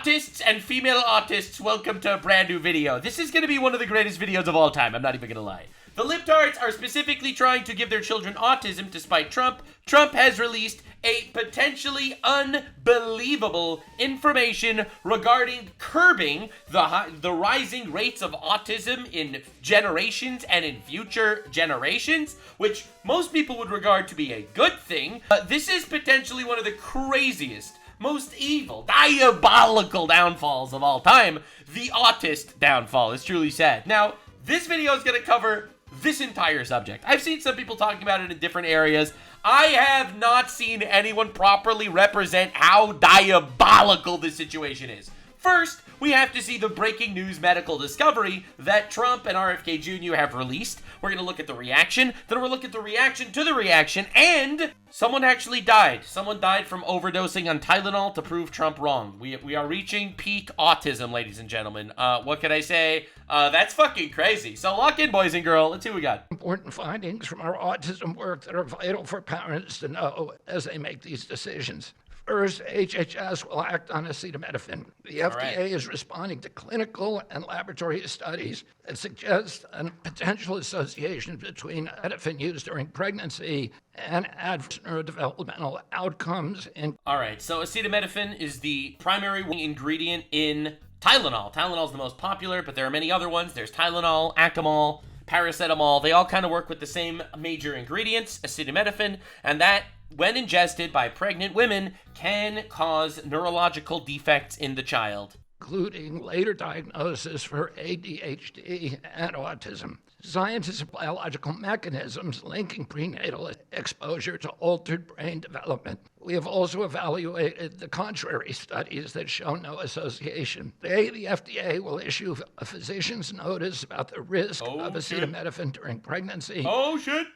Autists and female autists, welcome to a brand new video. This is going to be one of the greatest videos of all time, I'm not even going to lie. The libtards are specifically trying to give their children autism despite Trump. Trump has released a potentially unbelievable information regarding curbing the rising rates of autism in generations and in future generations, which most people would regard to be a good thing. This is potentially one of the craziest, most evil, diabolical downfalls of all time. The autist downfall is truly sad. Now, this video is going to cover this entire subject. I've seen some people talking about it in different areas. I have not seen anyone properly represent how diabolical this situation is. First, we have to see the breaking news medical discovery that Trump and RFK Jr. have released. We're going to look at the reaction, then we'll look at the reaction to the reaction, and someone actually died. Someone died from overdosing on Tylenol to prove Trump wrong. We are reaching peak autism, ladies and gentlemen. What can I say? That's fucking crazy. So lock in, boys and girls. Let's see what we got. Important findings from our autism work that are vital for parents to know as they make these decisions. First, HHS will act on acetaminophen. The FDA is responding to clinical and laboratory studies that suggest a potential association between acetaminophen use during pregnancy and adverse neurodevelopmental outcomes in... All right, so acetaminophen is the primary ingredient in Tylenol. Tylenol is the most popular, but there are many other ones. There's Tylenol, Acamol, paracetamol. They all kind of work with the same major ingredients, acetaminophen, and that, when ingested by pregnant women, can cause neurological defects in the child, including later diagnosis for ADHD and autism. Scientists of biological mechanisms linking prenatal exposure to altered brain development. We have also evaluated the contrary studies that show no association. Today, the FDA will issue a physician's notice about the risk of acetaminophen during pregnancy.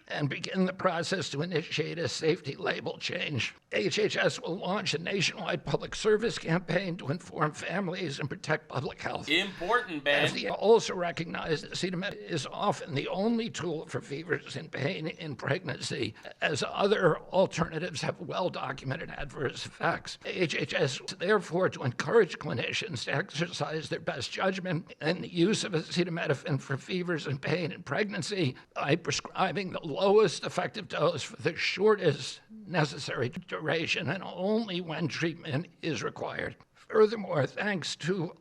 And begin the process to initiate a safety label change. HHS will launch a nationwide public service campaign to inform families and protect public health. Important, man. FDA also recognized that acetaminophen is often the only tool for fevers and pain in pregnancy, as other alternatives have well-documented adverse effects. HHS, therefore, to encourage clinicians to exercise their best judgment in the use of acetaminophen for fevers and pain in pregnancy by prescribing the lowest effective dose for the shortest necessary duration and only when treatment is required. Furthermore, thanks to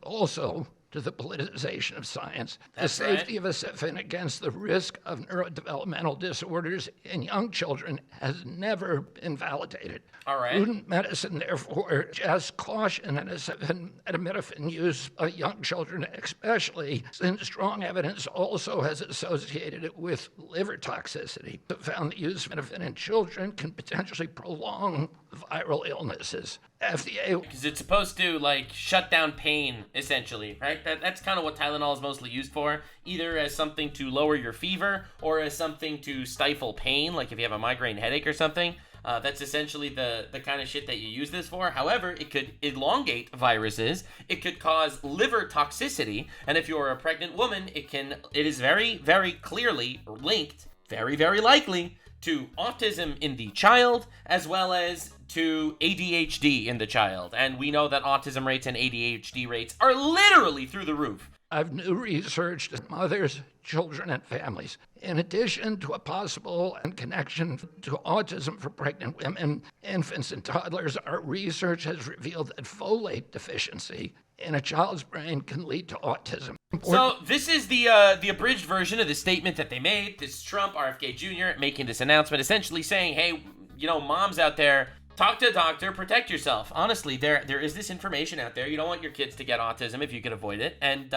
the politicization of science, the safety of acetaminophen against the risk of neurodevelopmental disorders in young children has never been validated. All right. Prudent medicine, therefore, just caution an acetaminophen use by young children, especially since strong evidence also has associated it with liver toxicity. It found the use of acetaminophen in children can potentially prolong viral illnesses. FDA... Because it's supposed to, like, shut down pain, essentially, right? That's kind of what Tylenol is mostly used for, either as something to lower your fever or as something to stifle pain, like if you have a migraine headache or something. That's essentially the kind of shit that you use this for. However, it could elongate viruses. It could cause liver toxicity. And if you're a pregnant woman, it is very, very clearly linked, very, very likely, to autism in the child, as well as to ADHD in the child. And we know that autism rates and ADHD rates are literally through the roof. I've new research to mothers, children, and families. In addition to a possible connection to autism for pregnant women, infants, and toddlers, our research has revealed that folate deficiency in a child's brain can lead to autism. So this is the abridged version of the statement that they made. This is Trump, RFK Jr. making this announcement, essentially saying, hey, moms out there, talk to a doctor, protect yourself. Honestly, there is this information out there. You don't want your kids to get autism if you can avoid it. And,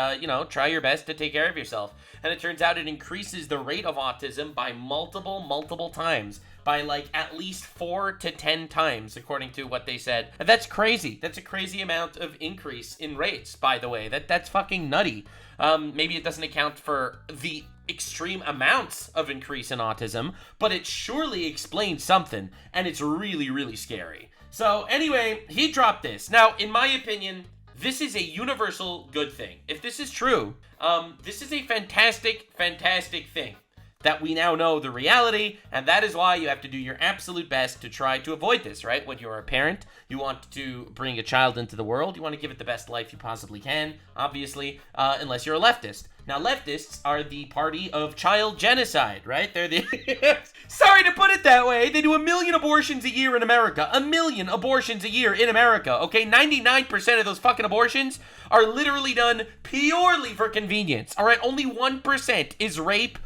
try your best to take care of yourself. And it turns out it increases the rate of autism by multiple times. By at least 4 to 10 times, according to what they said. And that's crazy. That's a crazy amount of increase in rates, by the way. That's fucking nutty. Maybe it doesn't account for the extreme amounts of increase in autism, but it surely explains something, and it's really, really scary. So anyway, he dropped this. Now, in my opinion, this is a universal good thing. If this is true, this is a fantastic, fantastic thing. that we now know the reality, and that is why you have to do your absolute best to try to avoid this, right? When you're a parent, you want to bring a child into the world, you want to give it the best life you possibly can, obviously, unless you're a leftist. Now, leftists are the party of child genocide, right? They're the... Sorry to put it that way. They do 1 million abortions a year in America. 1 million abortions a year in America, okay? 99% of those fucking abortions are literally done purely for convenience, all right? Only 1% is rape.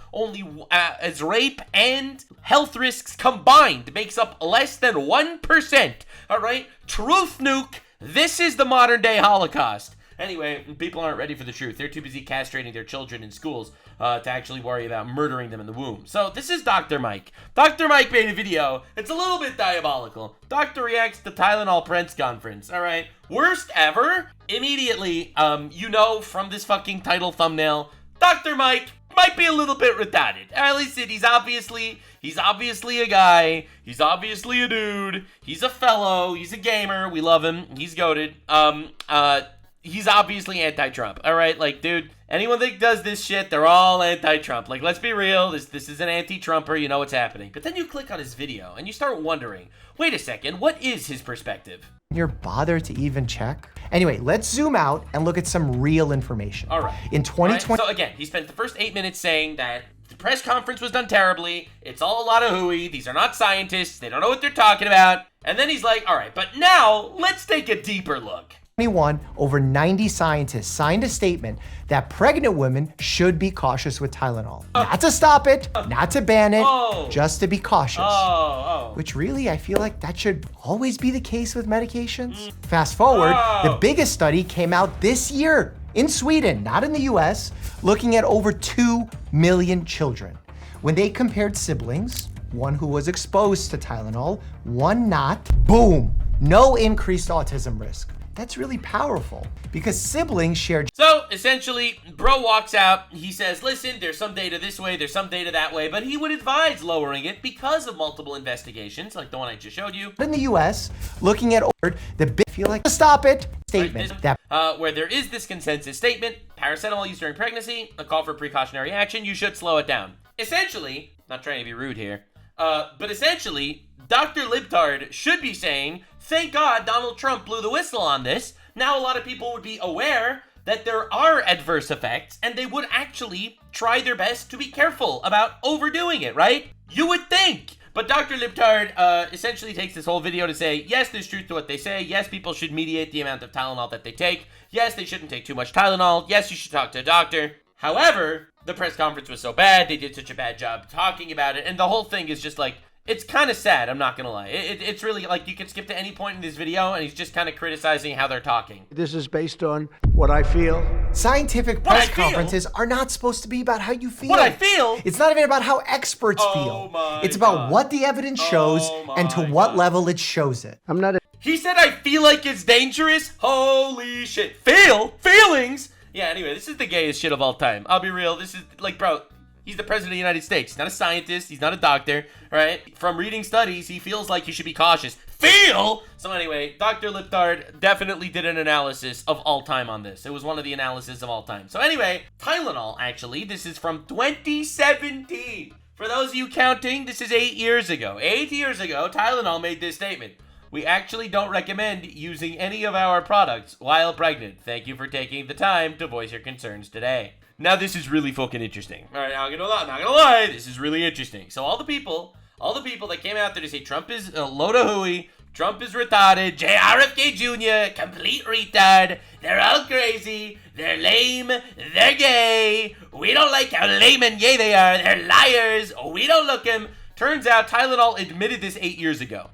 As rape and health risks combined makes up less than 1%, all right? Truth nuke. This is the modern day Holocaust. Anyway, people aren't ready for the truth. They're too busy castrating their children in schools to actually worry about murdering them in the womb. So this is Dr. Mike. Dr. Mike made a video. It's a little bit diabolical. Doctor reacts to Tylenol press conference. All right. Worst ever? Immediately, you know from this fucking title thumbnail, Dr. Mike might be a little bit retarded. Listen, he's obviously a guy. He's obviously a dude. He's a fellow. He's a gamer. We love him. He's goated. He's obviously anti-Trump, all right? Like, dude, anyone that does this shit, they're all anti-Trump. Like, let's be real, this is an anti-Trumper, you know what's happening. But then you click on his video, and you start wondering, wait a second, what is his perspective? You're bothered to even check? Anyway, let's zoom out and look at some real information. All right. In 2020... So again, he spent the first 8 minutes saying that the press conference was done terribly, it's all a lot of hooey, these are not scientists, they don't know what they're talking about. And then he's like, all right, but now, let's take a deeper look. Over 90 scientists signed a statement that pregnant women should be cautious with Tylenol. Not to stop it, not to ban it, just to be cautious. Which really, I feel like that should always be the case with medications. Fast forward, the biggest study came out this year in Sweden, not in the US, looking at over 2 million children. When they compared siblings, one who was exposed to Tylenol, one not, boom, no increased autism risk. That's really powerful because siblings share. So essentially, bro walks out. He says, listen, there's some data this way, there's some data that way, but he would advise lowering it because of multiple investigations, like the one I just showed you. In the US, looking at the big feel like stop it statement where there is this consensus statement, paracetamol used during pregnancy, a call for precautionary action, you should slow it down. Essentially, not trying to be rude here, but essentially, Dr. Libtard should be saying, thank God Donald Trump blew the whistle on this. Now a lot of people would be aware that there are adverse effects, and they would actually try their best to be careful about overdoing it, right? You would think. But Dr. Libtard essentially takes this whole video to say, yes, there's truth to what they say. Yes, people should mediate the amount of Tylenol that they take. Yes, they shouldn't take too much Tylenol. Yes, you should talk to a doctor. However, the press conference was so bad, they did such a bad job talking about it, and the whole thing is just like, it's kind of sad, I'm not gonna lie. It's really, like, you can skip to any point in this video, and he's just kind of criticizing how they're talking. This is based on what I feel. Scientific press conferences are not supposed to be about how you feel. What I feel? It's not even about how experts feel. It's about what the evidence shows and to what level it shows it. I'm not a... He said I feel like it's dangerous? Holy shit. Feelings? Yeah, anyway, this is the gayest shit of all time. I'll be real, this is, like, bro... He's the president of the United States. He's not a scientist. He's not a doctor, right? From reading studies, he feels like you should be cautious. So anyway, Dr. Libtard definitely did an analysis of all time on this. It was one of the analyses of all time. So anyway, Tylenol, actually, this is from 2017. For those of you counting, this is 8 years ago. 8 years ago, Tylenol made this statement. We actually don't recommend using any of our products while pregnant. Thank you for taking the time to voice your concerns today. Now this is really fucking interesting. All right, not gonna lie, this is really interesting. So all the people that came out there to say Trump is a load of hooey, Trump is retarded, JRFK Jr., complete retard, they're all crazy, they're lame, they're gay, we don't like how lame and gay they are, they're liars, we don't look them. Turns out Tylenol admitted this 8 years ago.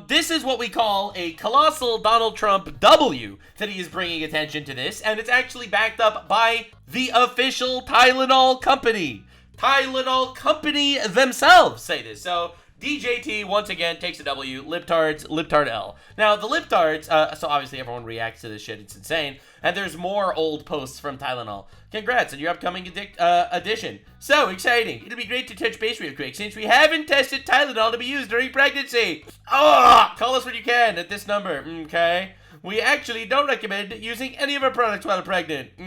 This is what we call a colossal Donald Trump W that he is bringing attention to this, and it's actually backed up by the official Tylenol company. Tylenol company themselves say this. So DJT once again takes a W. Libtard L. Now the Libtards, so obviously everyone reacts to this shit. It's insane. And there's more old posts from Tylenol. Congrats on your upcoming edition. So exciting. It'll be great to touch base real quick since we haven't tested Tylenol to be used during pregnancy. Call us when you can at this number. Okay. We actually don't recommend using any of our products while pregnant.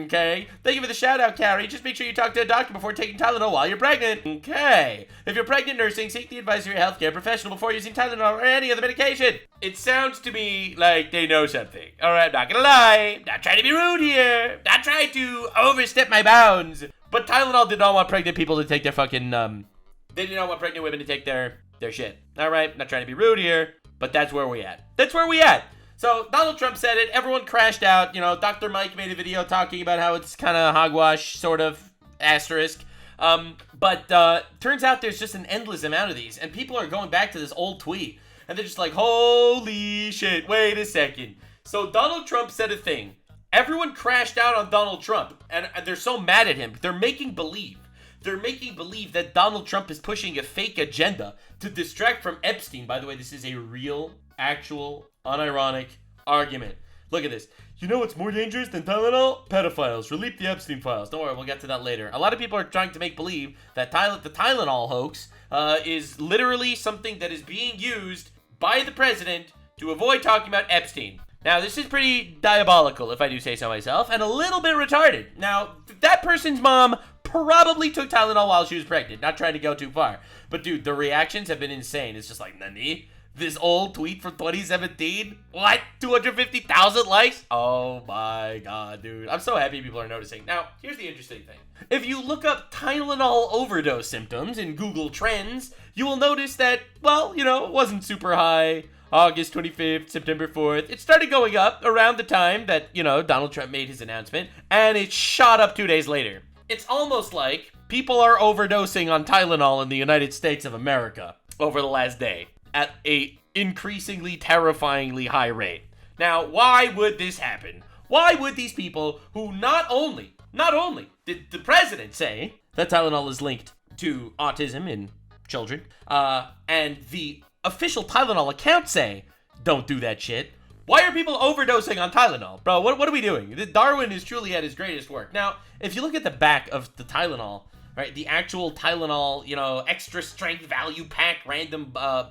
Okay. Thank you for the shout out, Carrie. Just make sure you talk to a doctor before taking Tylenol while you're pregnant. Okay. If you're pregnant nursing, seek the advice of your healthcare professional before using Tylenol or any other medication. It sounds to me like they know something. Alright, I'm not gonna lie. Not trying to be rude here. Not trying to overstep my bounds. But Tylenol did not want pregnant people to take their fucking, they did not want pregnant women to take their shit. Alright, not trying to be rude here, but that's where we at. That's where we at. So, Donald Trump said it, everyone crashed out, you know, Dr. Mike made a video talking about how it's kind of hogwash, sort of, asterisk. But turns out there's just an endless amount of these, and people are going back to this old tweet, and they're just like, holy shit, wait a second. So, Donald Trump said a thing. Everyone crashed out on Donald Trump, and they're so mad at him. They're making believe. They're making believe that Donald Trump is pushing a fake agenda to distract from Epstein. By the way, this is a real, actual, unironic argument. Look at this. You know what's more dangerous than Tylenol? Pedophiles. Release the Epstein files. Don't worry, we'll get to that later. A lot of people are trying to make believe that the Tylenol hoax is literally something that is being used by the president to avoid talking about Epstein. Now, this is pretty diabolical, if I do say so myself, and a little bit retarded. Now, that person's mom probably took Tylenol while she was pregnant. Not trying to go too far. But, dude, the reactions have been insane. It's just like, nani? This old tweet from 2017? What? 250,000 likes? Oh my god, dude. I'm so happy people are noticing. Now, here's the interesting thing. If you look up Tylenol overdose symptoms in Google Trends, you will notice that, well, you know, it wasn't super high. August 25th, September 4th. It started going up around the time that, you know, Donald Trump made his announcement, and it shot up 2 days later. It's almost like people are overdosing on Tylenol in the United States of America over the last day at a increasingly terrifyingly high rate. Now, why would this happen? Why would these people who not only did the president say that Tylenol is linked to autism in children, and the official Tylenol account say, don't do that shit. Why are people overdosing on Tylenol? Bro, what are we doing? Darwin is truly at his greatest work. Now, if you look at the back of the Tylenol, right, the actual Tylenol, you know, extra strength value pack random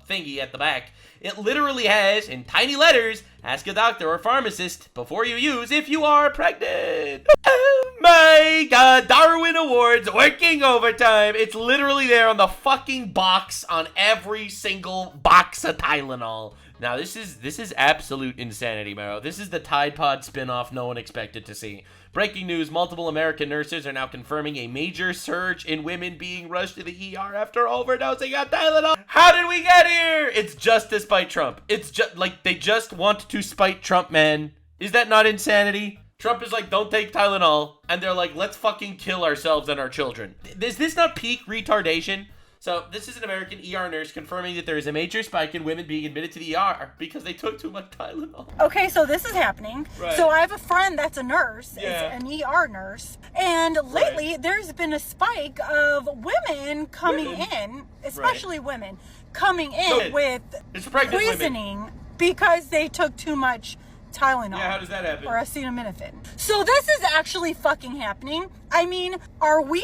thingy at the back, it literally has, in tiny letters, ask a doctor or pharmacist before you use if you are pregnant. Oh my god, Darwin Awards, working overtime. It's literally there on the fucking box on every single box of Tylenol. Now, this is absolute insanity, bro. This is the Tide Pod spinoff no one expected to see. Breaking news, multiple American nurses are now confirming a major surge in women being rushed to the ER after overdosing on Tylenol. How did we get here? It's just to spite Trump. It's just like they just want to spite Trump, man. Is that not insanity? Trump is like, don't take Tylenol. And they're like, let's fucking kill ourselves and our children. Is this not peak retardation? So, this is an American ER nurse confirming that there is a major spike in women being admitted to the ER because they took too much Tylenol. Okay, so this is happening. Right. So, I have a friend that's a nurse, Yeah. is an ER nurse, and lately there's been a spike of women coming in, especially women, coming in with It's pregnant poisoning women. because they took too much Tylenol. Yeah, how does that happen? Or acetaminophen. So, this is actually fucking happening. I mean, are we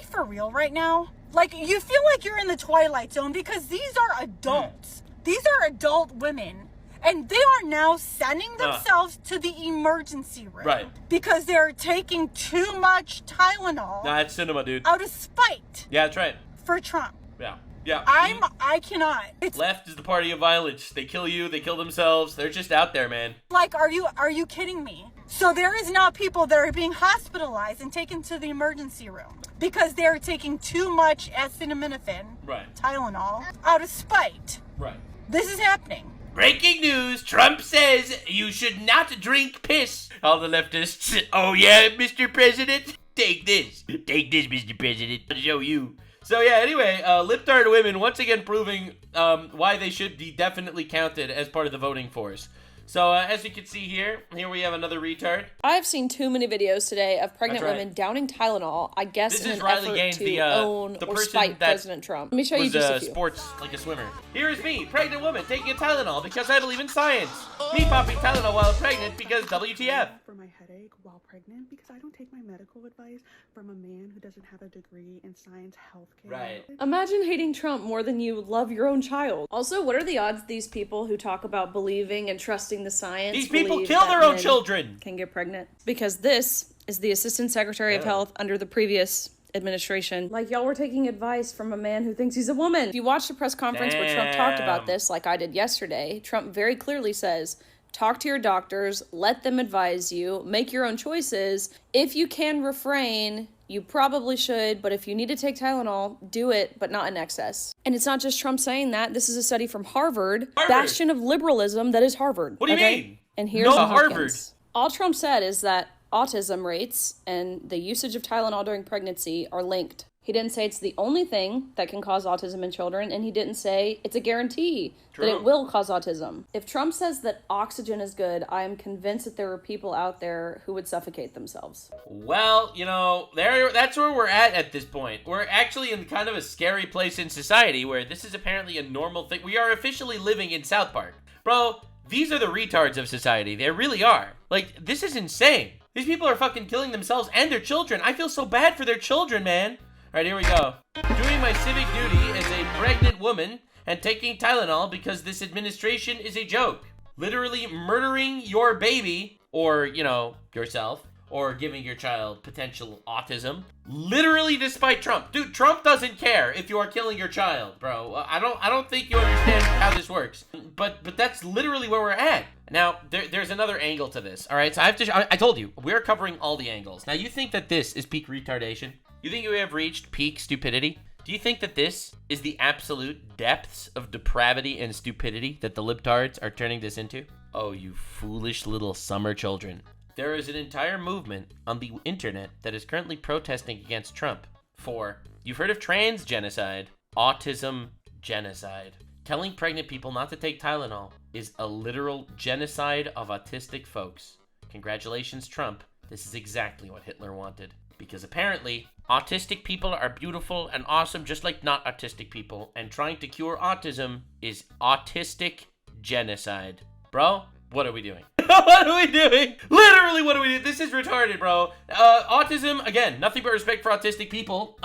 for real right now? Like, you feel like you're in the Twilight Zone because these are adults. These are adult women. And they are now sending themselves to the emergency room. Right. Because they're taking too much Tylenol. Nah, it's cinema, dude. Out of spite. Yeah, that's right. For Trump. Yeah. Yeah. I cannot. It's Left is the party of violence. They kill you, they kill themselves. They're just out there, man. like, are you kidding me? So there is now people that are being hospitalized and taken to the emergency room because they're taking too much acetaminophen, Right. Tylenol, out of spite. Right. This is happening. Breaking news, Trump says you should not drink piss. All the leftists, oh yeah, Mr. President? Take this. Take this, Mr. President. I'll show you. So yeah, anyway, lip-tart women once again proving why they should be definitely counted as part of the voting force. So, as you can see here we have another retard. I've seen too many videos today of pregnant That's right. women downing Tylenol, I guess This in is an Riley effort Gaines, to the own or person spite that President Trump. Let me show you Was just a few. sports, like a swimmer. Here is me, pregnant woman, taking a Tylenol because I believe in science. Me popping Tylenol while pregnant because WTF. For my headache while pregnant because I don't take my medical advice from a man who doesn't have a degree in science healthcare. Right. Imagine hating Trump more than you love your own child. Also, what are the odds these people who talk about believing and trusting the science These people believe kill that their own men children. can get pregnant? Because this is the Assistant Secretary of Health under the previous administration. Like, y'all were taking advice from a man who thinks he's a woman. If you watched the press conference where Trump talked about this, like I did yesterday, Trump very clearly says, talk to your doctors, let them advise you, make your own choices. If you can refrain, you probably should, but if you need to take Tylenol, do it, but not in excess. And it's not just Trump saying that. This is a study from Harvard. Bastion of liberalism that is Harvard. What do you mean? And here's No, Harvard. Hopkins. All Trump said is that autism rates and the usage of Tylenol during pregnancy are linked. He didn't say it's the only thing that can cause autism in children, and he didn't say it's a guarantee that it will cause autism. If Trump says that oxygen is good, I am convinced that there are people out there who would suffocate themselves. Well, you know, that's where we're at this point. We're actually in kind of a scary place in society where this is apparently a normal thing. We are officially living in South Park. Bro, these are the retards of society. They really are. Like, this is insane. These people are fucking killing themselves and their children. I feel so bad for their children, man. All right, here we go. Doing my civic duty as a pregnant woman and taking Tylenol because this administration is a joke. Literally murdering your baby or, you know, yourself or giving your child potential autism. Literally despite Trump. Dude, Trump doesn't care if you are killing your child, bro. I don't think you understand how this works. But that's literally where we're at. Now, there's another angle to this, all right? So I told you, we're covering all the angles. Now, you think that this is peak retardation? You think we have reached peak stupidity? Do you think that this is the absolute depths of depravity and stupidity that the libtards are turning this into? Oh, you foolish little summer children. There is an entire movement on the internet that is currently protesting against Trump for, you've heard of trans genocide, autism genocide. Telling pregnant people not to take Tylenol is a literal genocide of autistic folks. Congratulations, Trump. This is exactly what Hitler wanted. Because apparently, autistic people are beautiful and awesome just like not autistic people, and trying to cure autism is autistic genocide. Bro, what are we doing? What are we doing? Literally, what are we doing? This is retarded, bro. Autism, again, nothing but respect for autistic people.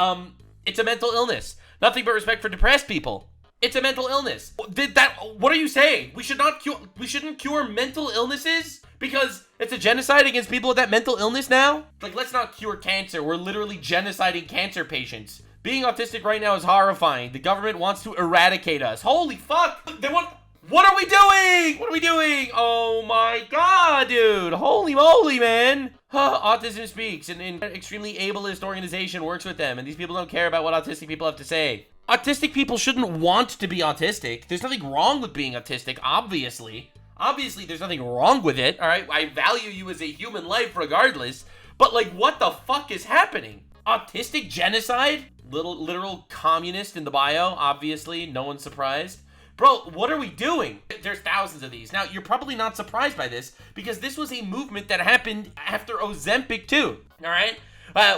It's a mental illness. Nothing but respect for depressed people. It's a mental illness. What are you saying? We shouldn't cure mental illnesses because it's a genocide against people with that mental illness now? Like, let's not cure cancer. We're literally genociding cancer patients. Being autistic right now is horrifying. The government wants to eradicate us. Holy fuck! What are we doing? What are we doing? Oh my god, dude. Holy moly, man. Autism Speaks, an extremely ableist organization, works with them, and these people don't care about what autistic people have to say. Autistic people shouldn't want to be autistic. There's nothing wrong with being autistic, obviously. Obviously, there's nothing wrong with it, all right? I value you as a human life regardless, but like, what the fuck is happening? Autistic genocide? Literal communist in the bio, obviously, no one's surprised. Bro, what are we doing? There's thousands of these. Now, you're probably not surprised by this because this was a movement that happened after Ozempic too, all right?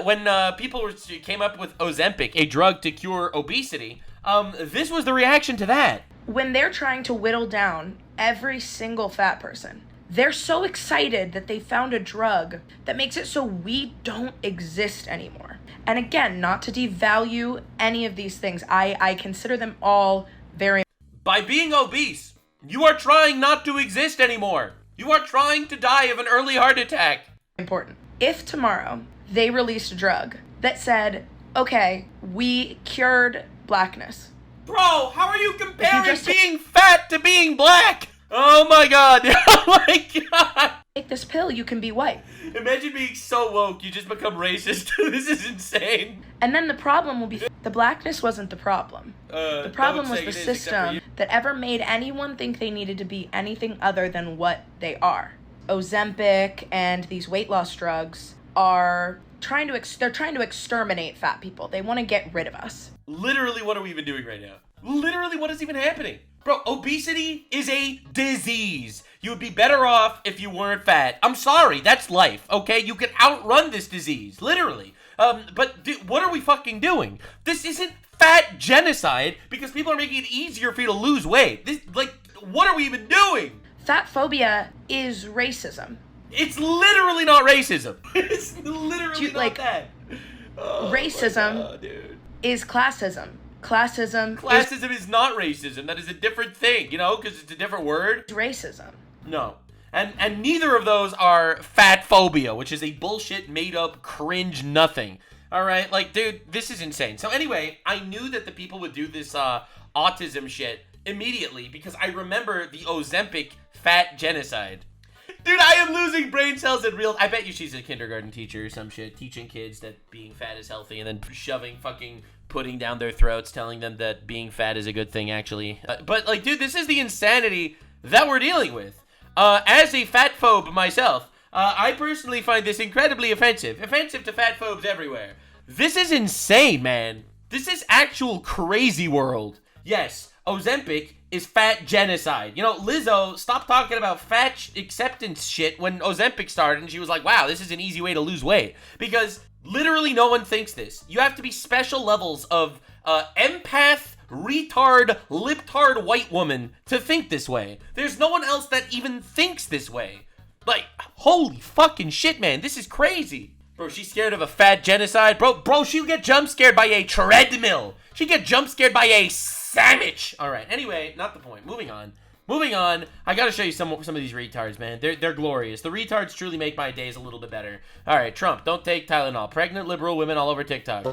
When people came up with Ozempic, a drug to cure obesity, this was the reaction to that. When they're trying to whittle down every single fat person, they're so excited that they found a drug that makes it so we don't exist anymore. And again, not to devalue any of these things. I consider them all very... By being obese, you are trying not to exist anymore. You are trying to die of an early heart attack. Important. If tomorrow they released a drug that said, okay, we cured blackness. Bro, how are you comparing being fat to being black? Oh my god. Oh my god. Take this pill, you can be white. Imagine being so woke, you just become racist. This is insane. And then the problem will be, the blackness wasn't the problem. The problem was the system that ever made anyone think they needed to be anything other than what they are. Ozempic and these weight loss drugs are trying to exterminate fat people. They want to get rid of us. Literally, what are we even doing right now? Literally, what is even happening? Bro, obesity is a disease. You would be better off if you weren't fat. I'm sorry, that's life, okay? You can outrun this disease, literally. But what are we fucking doing? This isn't fat genocide because people are making it easier for you to lose weight. What are we even doing? Fat phobia is racism. It's literally not racism. It's literally not that. Oh, racism God, dude. Is classism. Classism is not racism. That is a different thing, you know, because it's a different word. It's racism. No. And neither of those are fat phobia, which is a bullshit, made-up, cringe nothing. All right? Like, dude, this is insane. So anyway, I knew that the people would do this autism shit immediately because I remember the Ozempic fat genocide. Dude, I am losing brain cells in real... I bet you she's a kindergarten teacher or some shit, teaching kids that being fat is healthy and then shoving fucking pudding down their throats, telling them that being fat is a good thing, actually. But, like, dude, this is the insanity that we're dealing with. As a fat phobe myself, I personally find this incredibly offensive. Offensive to fat phobes everywhere. This is insane, man. This is actual crazy world. Yes, Ozempic is fat genocide. You know, Lizzo stopped talking about fat acceptance shit when Ozempic started, and she was like, wow, this is an easy way to lose weight. Because literally no one thinks this. You have to be special levels of empath, retard, liptard white woman to think this way. There's no one else that even thinks this way. Like, holy fucking shit, man. This is crazy. Bro, she's scared of a fat genocide? Bro, she'll get jump scared by a treadmill. She'll get jump scared by a sandwich. All right, anyway, not the point. Moving on. I gotta show you some of these retards, man. They're glorious. The retards truly make my days a little bit better. All right, Trump, don't take Tylenol. Pregnant liberal women all over TikTok.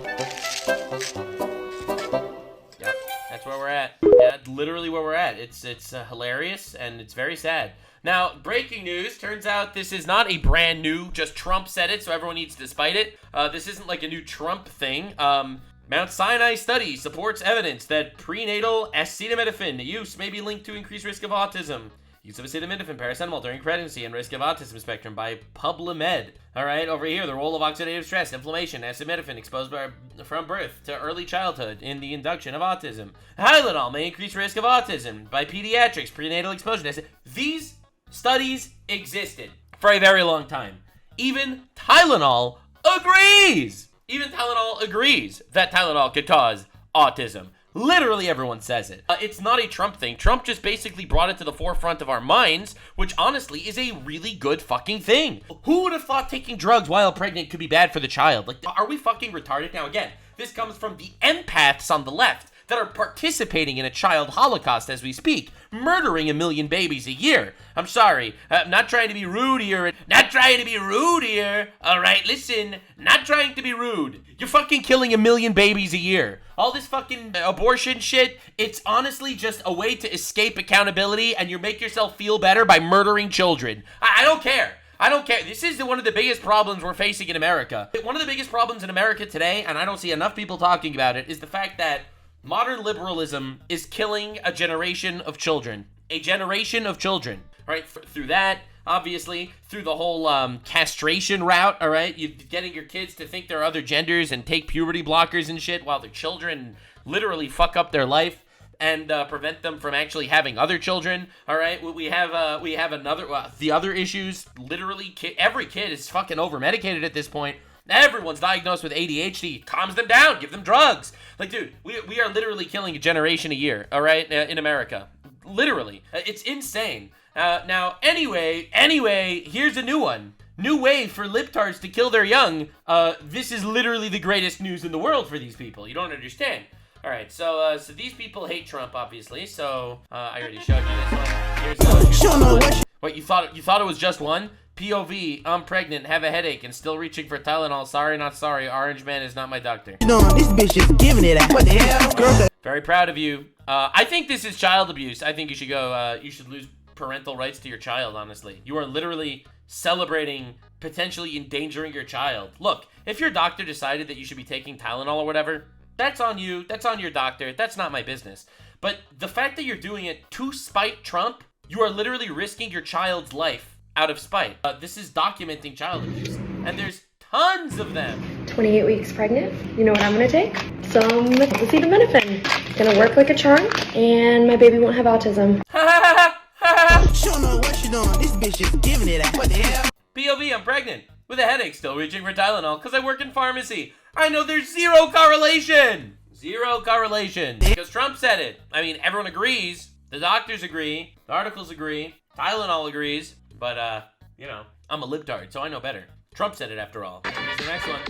That's where we're at. Yeah, literally where we're at. It's hilarious and it's very sad. Now, breaking news. Turns out this is not a brand new, just Trump said it, so everyone needs to despite it. This isn't like a new Trump thing. Mount Sinai study supports evidence that prenatal acetaminophen use may be linked to increased risk of autism. Use of acetaminophen, paracetamol during pregnancy and risk of autism spectrum by PubLamed. All right, over here, the role of oxidative stress, inflammation, acetaminophen exposed from birth to early childhood in the induction of autism. Tylenol may increase risk of autism by pediatrics, prenatal exposure. These studies existed for a very long time. Even Tylenol agrees. Even Tylenol agrees that Tylenol could cause autism. Literally everyone says it. It's not a Trump thing. Trump just basically brought it to the forefront of our minds, which honestly is a really good fucking thing. Who would have thought taking drugs while pregnant could be bad for the child? Like, are we fucking retarded? Now again, this comes from the empaths on the left that are participating in a child holocaust as we speak, murdering 1 million babies a year. I'm sorry, I'm not trying to be rude here. All right, listen, not trying to be rude. You're fucking killing 1 million babies a year. All this fucking abortion shit, it's honestly just a way to escape accountability and you make yourself feel better by murdering children. I don't care. This is one of the biggest problems we're facing in America. One of the biggest problems in America today, and I don't see enough people talking about it, is the fact that modern liberalism is killing a generation of children. Right? Through that, obviously, through the whole castration route, all right? You're getting your kids to think they're other genders and take puberty blockers and shit while their children literally fuck up their life and prevent them from actually having other children, all right? We have another, the other issues, literally, every kid is fucking over-medicated at this point. Everyone's diagnosed with ADHD. Calms them down. Give them drugs. Like, dude, we are literally killing a generation a year, all right, in America. Literally. It's insane. Now, anyway, here's a new one. New way for libtards to kill their young. This is literally the greatest news in the world for these people. You don't understand. All right, so these people hate Trump, obviously. So I already showed you this one. Here's what you thought it was just one? POV, I'm pregnant, have a headache, and still reaching for Tylenol. Sorry, not sorry. Orange man is not my doctor. No, this bitch is giving it out. What the hell? Girl, very proud of you. I think this is child abuse. I think you should go, you should lose parental rights to your child, honestly. You are literally celebrating potentially endangering your child. Look, if your doctor decided that you should be taking Tylenol or whatever, that's on you. That's on your doctor. That's not my business. But the fact that you're doing it to spite Trump, you are literally risking your child's life out of spite. This is documenting child abuse, and there's tons of them. 28 weeks pregnant. You know what I'm gonna take? Some acetaminophen. Gonna work like a charm, and my baby won't have autism. she don't know what she doing. This bitch is giving it out. What the hell? POV, I'm pregnant with a headache, still reaching for Tylenol because I work in pharmacy. I know there's zero correlation. Because Trump said it. I mean, everyone agrees. The doctors agree. The articles agree. Tylenol agrees. But, you know, I'm a libtard, so I know better. Trump said it after all. Here's the next one.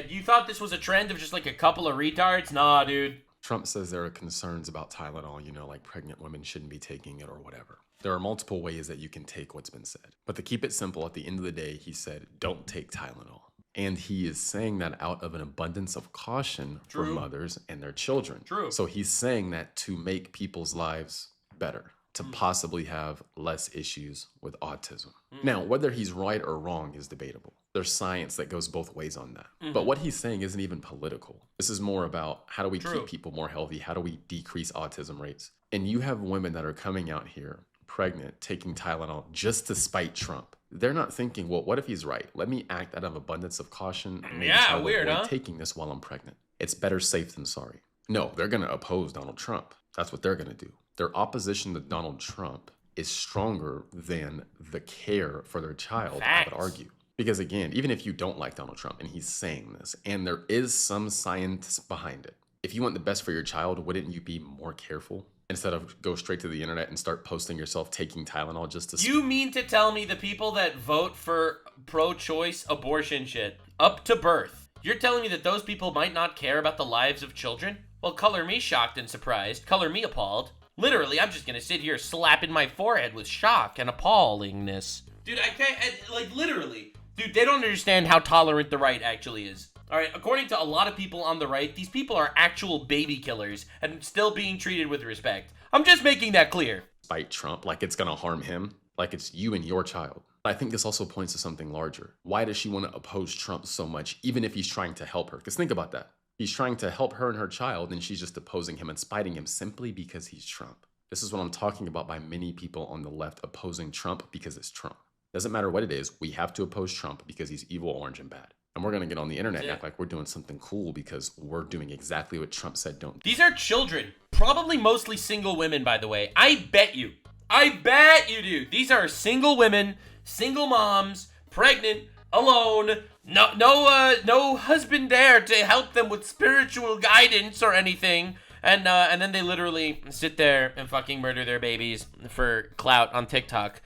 You thought this was a trend of just like a couple of retards? Nah, dude. Trump says there are concerns about Tylenol, you know, like pregnant women shouldn't be taking it or whatever. There are multiple ways that you can take what's been said. But to keep it simple, at the end of the day, he said, don't take Tylenol. And he is saying that out of an abundance of caution for mothers and their children. True. So he's saying that to make people's lives better, to possibly have less issues with autism. Now, whether he's right or wrong is debatable. There's science that goes both ways on that. But what he's saying isn't even political. This is more about how do we keep people more healthy? How do we decrease autism rates? And you have women that are coming out here pregnant, taking Tylenol just to spite Trump. They're not thinking, well, what if he's right? Let me act out of abundance of caution. Yeah, weird, huh? Taking this while I'm pregnant. It's better safe than sorry. No, they're going to oppose Donald Trump. That's what they're going to do. Their opposition to Donald Trump is stronger than the care for their child, I would argue. Because again, even if you don't like Donald Trump and he's saying this, and there is some science behind it, if you want the best for your child, wouldn't you be more careful? Instead of go straight to the internet and start posting yourself taking Tylenol just to... You mean to tell me the people that vote for pro-choice abortion shit up to birth, you're telling me that those people might not care about the lives of children? Well, color me shocked and surprised. Color me appalled. Literally, I'm just gonna sit here slapping my forehead with shock and appallingness. Dude, I can't... Like, literally. Dude, they don't understand how tolerant the right actually is. Alright, according to a lot of people on the right, these people are actual baby killers and still being treated with respect. I'm just making that clear. Fight Trump like it's gonna harm him, like it's you and your child. I think this also points to something larger. Why does she want to oppose Trump so much, even if he's trying to help her? Because think about that. He's trying to help her and her child, and she's just opposing him and spiting him simply because he's Trump. This is what I'm talking about by many people on the left opposing Trump because it's Trump. Doesn't matter what it is, we have to oppose Trump because he's evil, orange, and bad. And we're going to get on the internet and act like we're doing something cool because we're doing exactly what Trump said don't do. These are children. Probably mostly single women, by the way. I bet you do. These are single women, single moms, pregnant, alone, no husband there to help them with spiritual guidance or anything. And then they literally sit there and fucking murder their babies for clout on TikTok.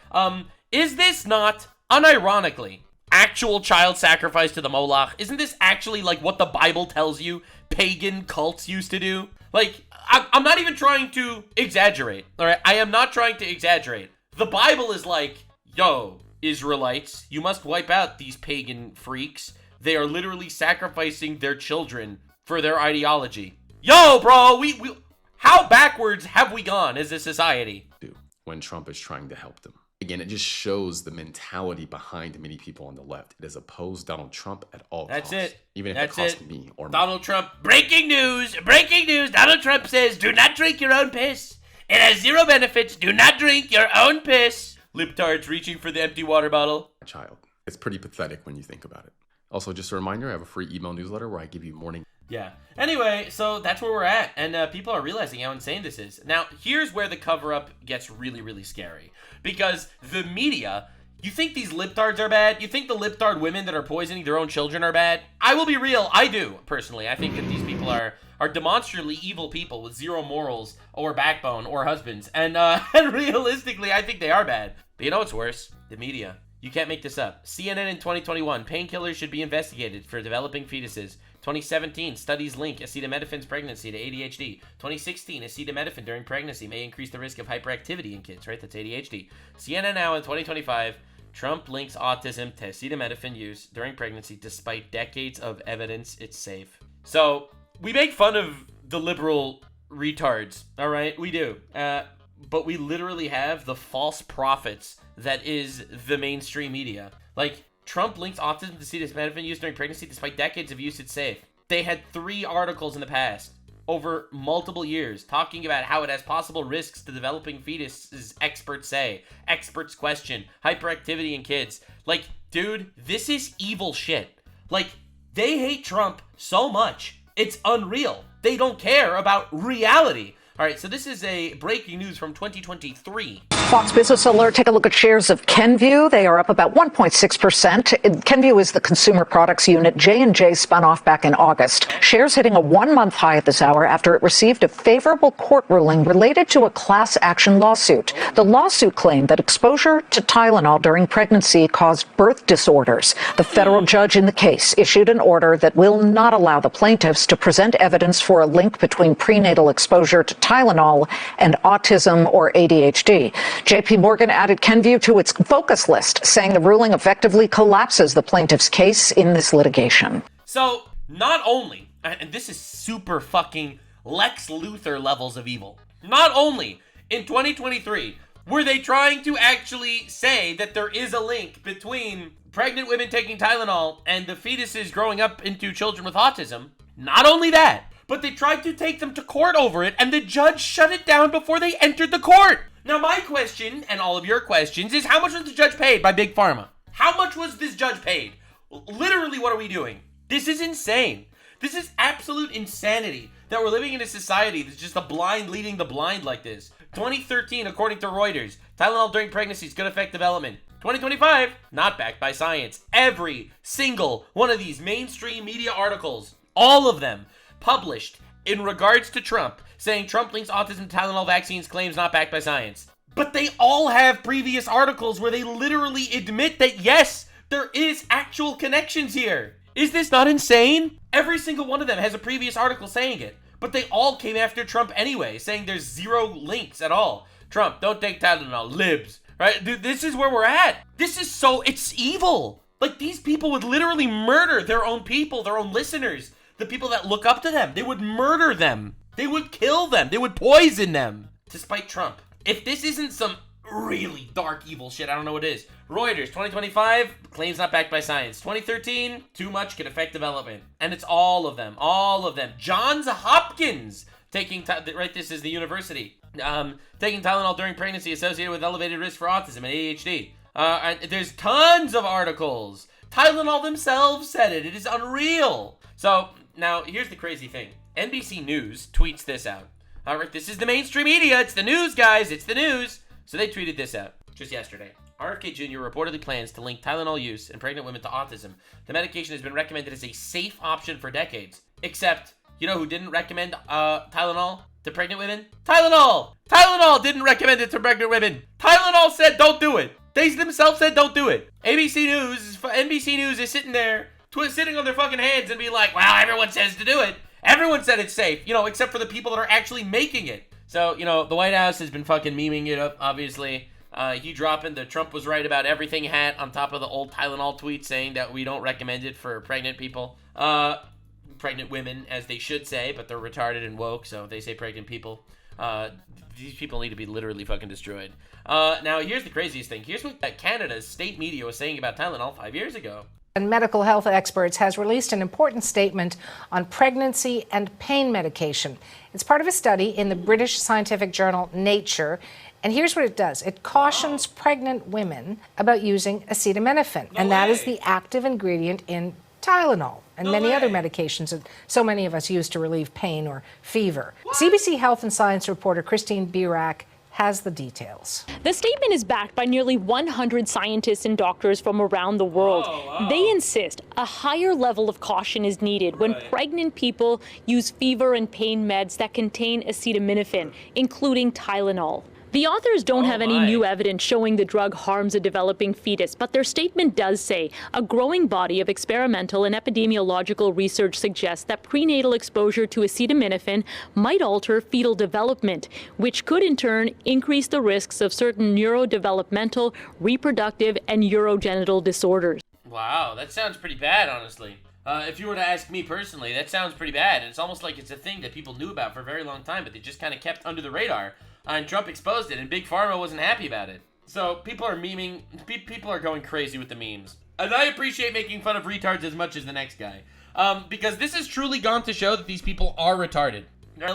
Is this not, unironically, actual child sacrifice to the Moloch? Isn't this actually like what the Bible tells you pagan cults used to do? Like, I'm not even trying to exaggerate, all right? I am not trying to exaggerate. The Bible is like, yo, Israelites, you must wipe out these pagan freaks. They are literally sacrificing their children for their ideology. Yo, bro, we how backwards have we gone as a society? When Trump is trying to help them. Again, it just shows the mentality behind many people on the left. It is oppose Donald Trump at all costs. That's it. Even if it costs me or Donald Trump. Breaking news. Donald Trump says, do not drink your own piss. It has zero benefits. Do not drink your own piss. Libtards reaching for the empty water bottle. Child. It's pretty pathetic when you think about it. Also, just a reminder, I have a free email newsletter where I give you morning... Yeah. Anyway, so that's where we're at, and people are realizing how insane this is. Now, here's where the cover-up gets really, really scary. Because the media, you think these libtards are bad? You think the libtard women that are poisoning their own children are bad? I will be real, I do, personally. I think that these people are demonstrably evil people with zero morals or backbone or husbands. And realistically, I think they are bad. But you know what's worse? The media. You can't make this up. CNN in 2021, painkillers should be investigated for developing fetuses. 2017, studies link acetaminophen's pregnancy to ADHD. 2016, acetaminophen during pregnancy may increase the risk of hyperactivity in kids, right? That's ADHD. CNN now in 2025, Trump links autism to acetaminophen use during pregnancy despite decades of evidence it's safe. So, we make fun of the liberal retards, all right? We do. But we literally have the false prophets that is the mainstream media. Like, Trump links autism to acetaminophen use during pregnancy despite decades of use it's safe. They had 3 articles in the past over multiple years talking about how it has possible risks to developing fetuses, experts say. Experts question. Hyperactivity in kids. Like, dude, this is evil shit. Like, they hate Trump so much. It's unreal. They don't care about reality. All right, so this is a breaking news from 2023. Fox Business Alert, take a look at shares of Kenvue. They are up about 1.6%. Kenvue is the consumer products unit J&J spun off back in August. Shares hitting a one-month high at this hour after it received a favorable court ruling related to a class action lawsuit. The lawsuit claimed that exposure to Tylenol during pregnancy caused birth disorders. The federal judge in the case issued an order that will not allow the plaintiffs to present evidence for a link between prenatal exposure to Tylenol and autism or ADHD. JP Morgan added Kenvue to its focus list, saying the ruling effectively collapses the plaintiff's case in this litigation. So, not only, and this is super fucking Lex Luthor levels of evil, not only in 2023 were they trying to actually say that there is a link between pregnant women taking Tylenol and the fetuses growing up into children with autism, not only that, but they tried to take them to court over it, and the judge shut it down before they entered the court. Now, my question, and all of your questions, is how much was the judge paid by Big Pharma? How much was this judge paid? Literally, what are we doing? This is insane. This is absolute insanity that we're living in a society that's just the blind leading the blind like this. 2013, according to Reuters, Tylenol during pregnancies could affect development. 2025, not backed by science. Every single one of these mainstream media articles, all of them, published in regards to Trump, saying Trump links autism to Tylenol vaccines, claims not backed by science. But they all have previous articles where they literally admit that, yes, there is actual connections here. Is this not insane? Every single one of them has a previous article saying it, but they all came after Trump anyway, saying there's zero links at all. Trump, don't take Tylenol, libs. Right? Dude, this is where we're at. This is it's evil. Like, these people would literally murder their own people, their own listeners, the people that look up to them. They would murder them. They would kill them. They would poison them to spite Trump. If this isn't some really dark, evil shit, I don't know what it is. Reuters, 2025, claims not backed by science. 2013, too much can affect development. And it's all of them. All of them. Johns Hopkins taking, right, this is the university. Taking Tylenol during pregnancy associated with elevated risk for autism and ADHD. And there's tons of articles. Tylenol themselves said it. It is unreal. So, now, here's the crazy thing. NBC News tweets this out. All right, this is the mainstream media. It's the news, guys. It's the news. So they tweeted this out just yesterday. RFK Jr. reportedly plans to link Tylenol use in pregnant women to autism. The medication has been recommended as a safe option for decades. Except, you know who didn't recommend Tylenol to pregnant women? Tylenol! Tylenol didn't recommend it to pregnant women. Tylenol said don't do it. They themselves said don't do it. NBC News is sitting there, sitting on their fucking hands and be like, well, everyone says to do it. Everyone said it's safe, except for the people that are actually making it. So, the White House has been fucking memeing it up, obviously. He dropping the Trump was right about everything hat on top of the old Tylenol tweet saying that we don't recommend it for pregnant people. Pregnant women, as they should say, but they're retarded and woke, so they say pregnant people. These people need to be literally fucking destroyed. Now, here's the craziest thing. Here's what Canada's state media was saying about Tylenol 5 years ago. And medical health experts has released an important statement on pregnancy and pain medication. It's part of a study in the British scientific journal Nature. And here's what it does. It cautions pregnant women about using acetaminophen. That is the active ingredient in Tylenol and many other medications that so many of us use to relieve pain or fever. CBC Health and Science reporter Christine Birak has the details. The statement is backed by nearly 100 scientists and doctors from around the world. They insist a higher level of caution is needed when pregnant people use fever and pain meds that contain acetaminophen, including Tylenol. The authors don't have any new evidence showing the drug harms a developing fetus, but their statement does say a growing body of experimental and epidemiological research suggests that prenatal exposure to acetaminophen might alter fetal development, which could in turn increase the risks of certain neurodevelopmental, reproductive, and urogenital disorders. Wow, that sounds pretty bad, honestly. If you were to ask me personally, that sounds pretty bad. And it's almost like it's a thing that people knew about for a very long time, but they just kind of kept under the radar. And Trump exposed it, and Big Pharma wasn't happy about it. So people are memeing, people are going crazy with the memes. And I appreciate making fun of retards as much as the next guy. Because this has truly gone to show that these people are retarded.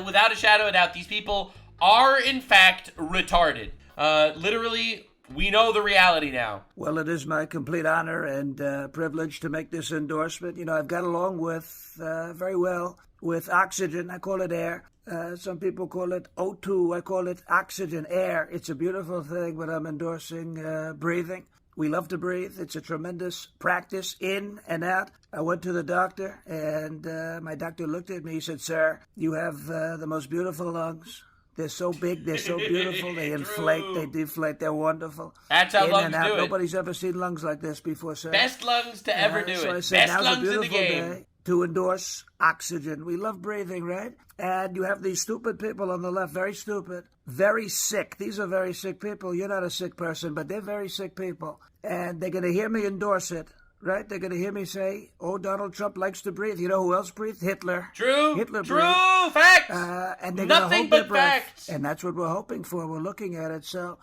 Without a shadow of a doubt, these people are in fact retarded. Literally, We know the reality now. Well, it is my complete honor and privilege to make this endorsement. You know, I've got along with very well with oxygen. I call it air. Some people call it O2. I call it oxygen, air. It's a beautiful thing, but I'm endorsing breathing. We love to breathe. It's a tremendous practice, in and out. I went to the doctor, and my doctor looked at me. He said, "Sir, you have the most beautiful lungs. They're so big, they're so beautiful, they inflate, they deflate, they're wonderful. That's how in lungs and out. do it. Nobody's ever seen lungs like this before, sir. Best lungs to ever do so it. I said, Best now's lungs a in the beautiful game. day to endorse oxygen. We love breathing, right? And you have these stupid people on the left, very stupid, very sick. These are very sick people. You're not a sick person, but they're very sick people. And they're going to hear me endorse it. Right? They're going to hear me say, oh, Donald Trump likes to breathe. You know who else breathed? Hitler. True. Hitler True. breathed. Facts. And they're going to Nothing hold their but breath. facts. And that's what we're hoping for. We're looking at it. So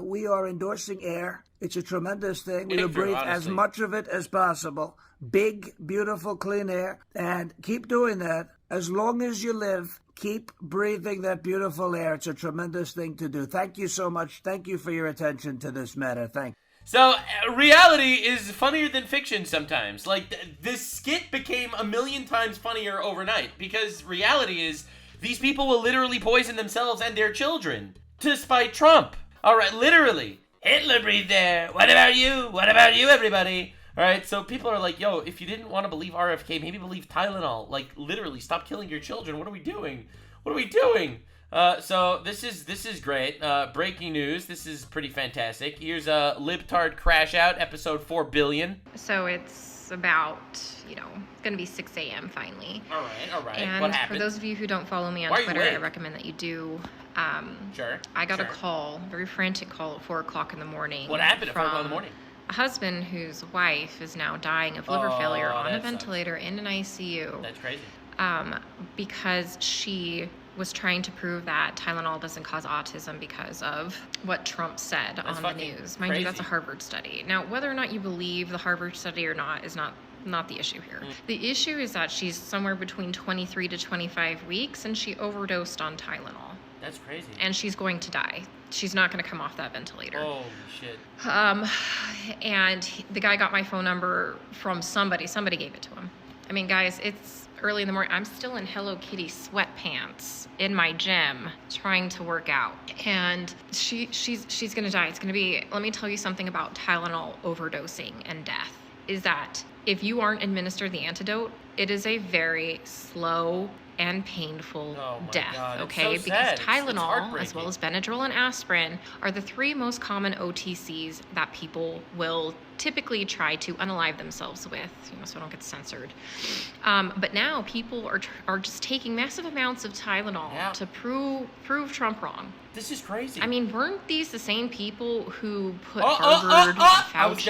we are endorsing air. It's a tremendous thing. We're going to breathe as much of it as possible. Big, beautiful, clean air. And keep doing that. As long as you live, keep breathing that beautiful air. It's a tremendous thing to do. Thank you so much. Thank you for your attention to this matter. Thank you. So, reality is funnier than fiction sometimes. Like, this skit became a million times funnier overnight, because reality is, these people will literally poison themselves and their children to spite Trump. Alright, literally. Hitler breathed there. What about you? What about you, everybody? Alright, so people are like, yo, if you didn't want to believe RFK, maybe believe Tylenol. Like, literally, stop killing your children. What are we doing? What are we doing? So this is great. Breaking news. This is pretty fantastic. Here's a Libtard Crash Out, episode 4 billion. So it's about, it's going to be 6 a.m. finally. All right. And what happened? for those of you who don't follow me on Twitter, I recommend that you do. Sure. I got a call, a very frantic call at 4 o'clock in the morning. What happened at 4 o'clock in the morning? A husband whose wife is now dying of liver failure on a ventilator in an ICU. That's crazy. Because she was trying to prove that Tylenol doesn't cause autism because of what Trump said on the news. Mind you, that's a Harvard study. Now, whether or not you believe the Harvard study or not is not the issue here. The issue is that she's somewhere between 23 to 25 weeks, and she overdosed on Tylenol. That's crazy. And she's going to die. She's not going to come off that ventilator. Holy shit. And the guy got my phone number from somebody. Somebody gave it to him. I mean, guys, it's early in the morning. I'm still in Hello Kitty sweatpants in my gym trying to work out. And she's going to die. It's going to be, let me tell you something about Tylenol overdosing and death, is that if you aren't administered the antidote, it is a very slow and painful death, okay? Because Tylenol, as well as Benadryl and aspirin, are the 3 most common OTCs that people will typically try to unalive themselves with, so I don't get censored. But now people are just taking massive amounts of Tylenol to prove Trump wrong. This is crazy. I mean, weren't these the same people who put Harvard, Fauci, I was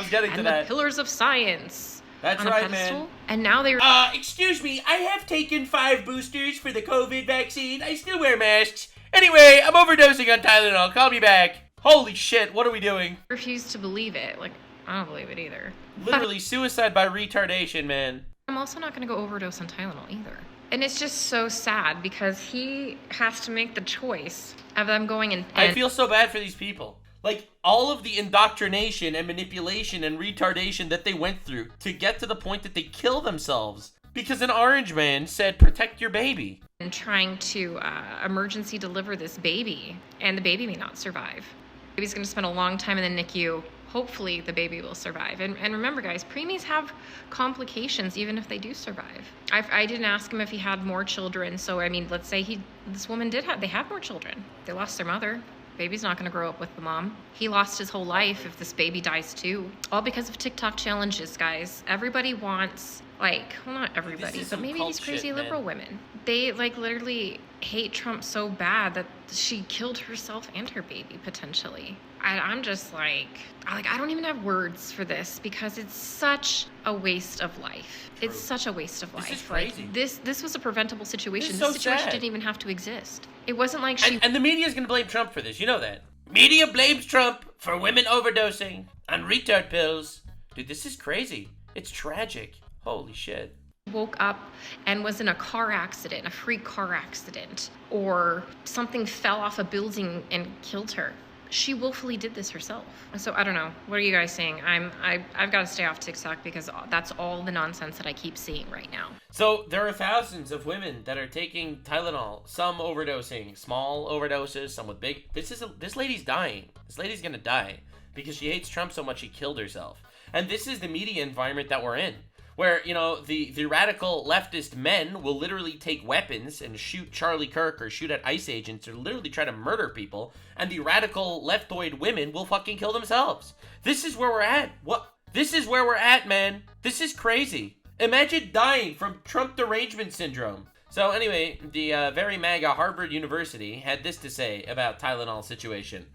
getting to and that. the pillars of science That's on a right, pedestal? man. And now they're... excuse me, I have taken 5 boosters for the COVID vaccine. I still wear masks. Anyway, I'm overdosing on Tylenol. Call me back. Holy shit, what are we doing? Refuse to believe it. Like, I don't believe it either. Literally suicide by retardation, man. I'm also not going to go overdose on Tylenol either. And it's just so sad because he has to make the choice of them going and... I feel so bad for these people. Like, all of the indoctrination and manipulation and retardation that they went through to get to the point that they kill themselves because an orange man said, protect your baby. And trying to emergency deliver this baby, and the baby may not survive. The baby's going to spend a long time in the NICU. Hopefully the baby will survive. And remember, guys, preemies have complications even if they do survive. I didn't ask him if he had more children. So, I mean, let's say this woman they have more children. They lost their mother. Baby's not going to grow up with the mom. He lost his whole life if this baby dies too. All because of TikTok challenges, guys. Everybody wants, well, not everybody, but maybe these crazy liberal women. They, literally hate Trump so bad that she killed herself and her baby, potentially. I'm just I don't even have words for this because it's such a waste of life. True. It's such a waste of life. This is crazy. This was a preventable situation. This situation sad. didn't even have to exist. It wasn't like she... And the media is going to blame Trump for this. You know that. Media blames Trump for women overdosing on retard pills. Dude, this is crazy. It's tragic. Holy shit. Woke up and was in a car accident, a freak car accident, or something fell off a building and killed her. she willfully did this herself. So I don't know. What are you guys saying? I've got to stay off TikTok because that's all the nonsense that I keep seeing right now. So there are thousands of women that are taking Tylenol, some overdosing, small overdoses, some with big. This lady's dying. This lady's gonna die because she hates Trump so much she killed herself. And this is the media environment that we're in, where, you know, the radical leftist men will literally take weapons and shoot Charlie Kirk or shoot at ICE agents or literally try to murder people, and the radical leftoid women will fucking kill themselves. This is where we're at. What? This is where we're at, man. This is crazy. Imagine dying from Trump derangement syndrome. So anyway, the very MAGA Harvard University had this to say about Tylenol situation.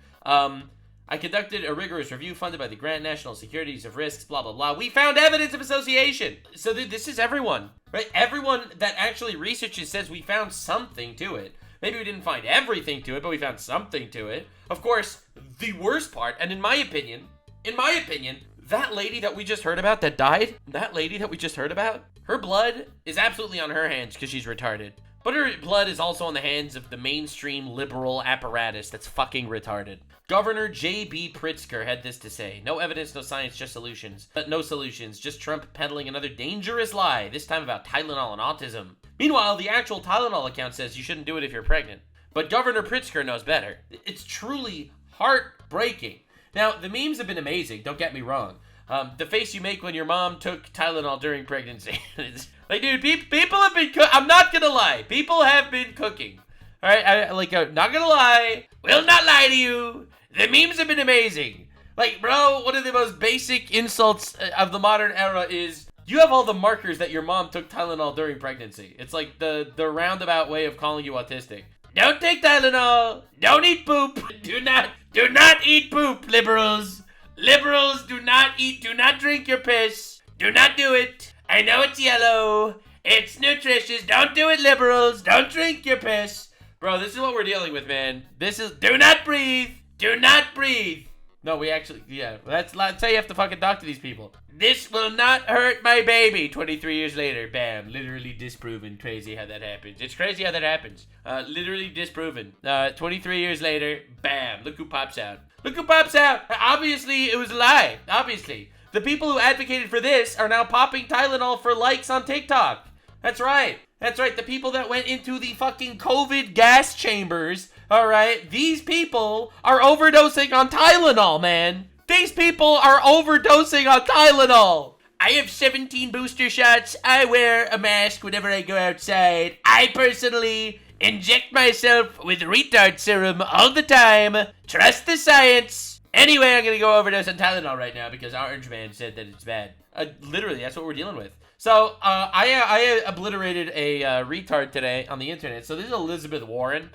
I conducted a rigorous review funded by the Grant National Securities of Risks, blah, blah, blah. We found evidence of association. So this is everyone, right? Everyone that actually researches says we found something to it. Maybe we didn't find everything to it, but we found something to it. Of course, the worst part, and in my opinion, that lady that we just heard about that died, her blood is absolutely on her hands because she's retarded. But her blood is also on the hands of the mainstream liberal apparatus that's fucking retarded. Governor J.B. Pritzker had this to say: no evidence, no science, just solutions. But no solutions, just Trump peddling another dangerous lie, this time about Tylenol and autism. Meanwhile, the actual Tylenol account says you shouldn't do it if you're pregnant. But Governor Pritzker knows better. It's truly heartbreaking. Now, the memes have been amazing, don't get me wrong. The face you make when your mom took Tylenol during pregnancy. Like, dude, people have been I'm not gonna lie. People have been cooking. All right, not gonna lie. Will not lie to you. The memes have been amazing. Like, bro, one of the most basic insults of the modern era is you have all the markers that your mom took Tylenol during pregnancy. It's like the roundabout way of calling you autistic. Don't take Tylenol. Don't eat poop. Do not eat poop, liberals. Liberals, do not drink your piss. Do not do it. I know it's yellow. It's nutritious. Don't do it, liberals. Don't drink your piss. Bro, this is what we're dealing with, man. This is, do not breathe. Do not breathe. No, that's how you have to fucking talk to these people. This will not hurt my baby. 23 years later, bam, literally disproven. Crazy how that happens. It's crazy how that happens. Literally disproven. 23 years later, bam, look who pops out. Look who pops out. Obviously, it was a lie. Obviously. The people who advocated for this are now popping Tylenol for likes on TikTok. That's right. That's right. The people that went into the fucking COVID gas chambers, all right, these people are overdosing on Tylenol, man. These people are overdosing on Tylenol. I have 17 booster shots. I wear a mask whenever I go outside. I personally inject myself with retard serum all the time. Trust the science. Anyway, I'm gonna go overdose on Tylenol right now because Orange Man said that it's bad. Literally, that's what we're dealing with. So, I obliterated a retard today on the internet. So this is Elizabeth Warren.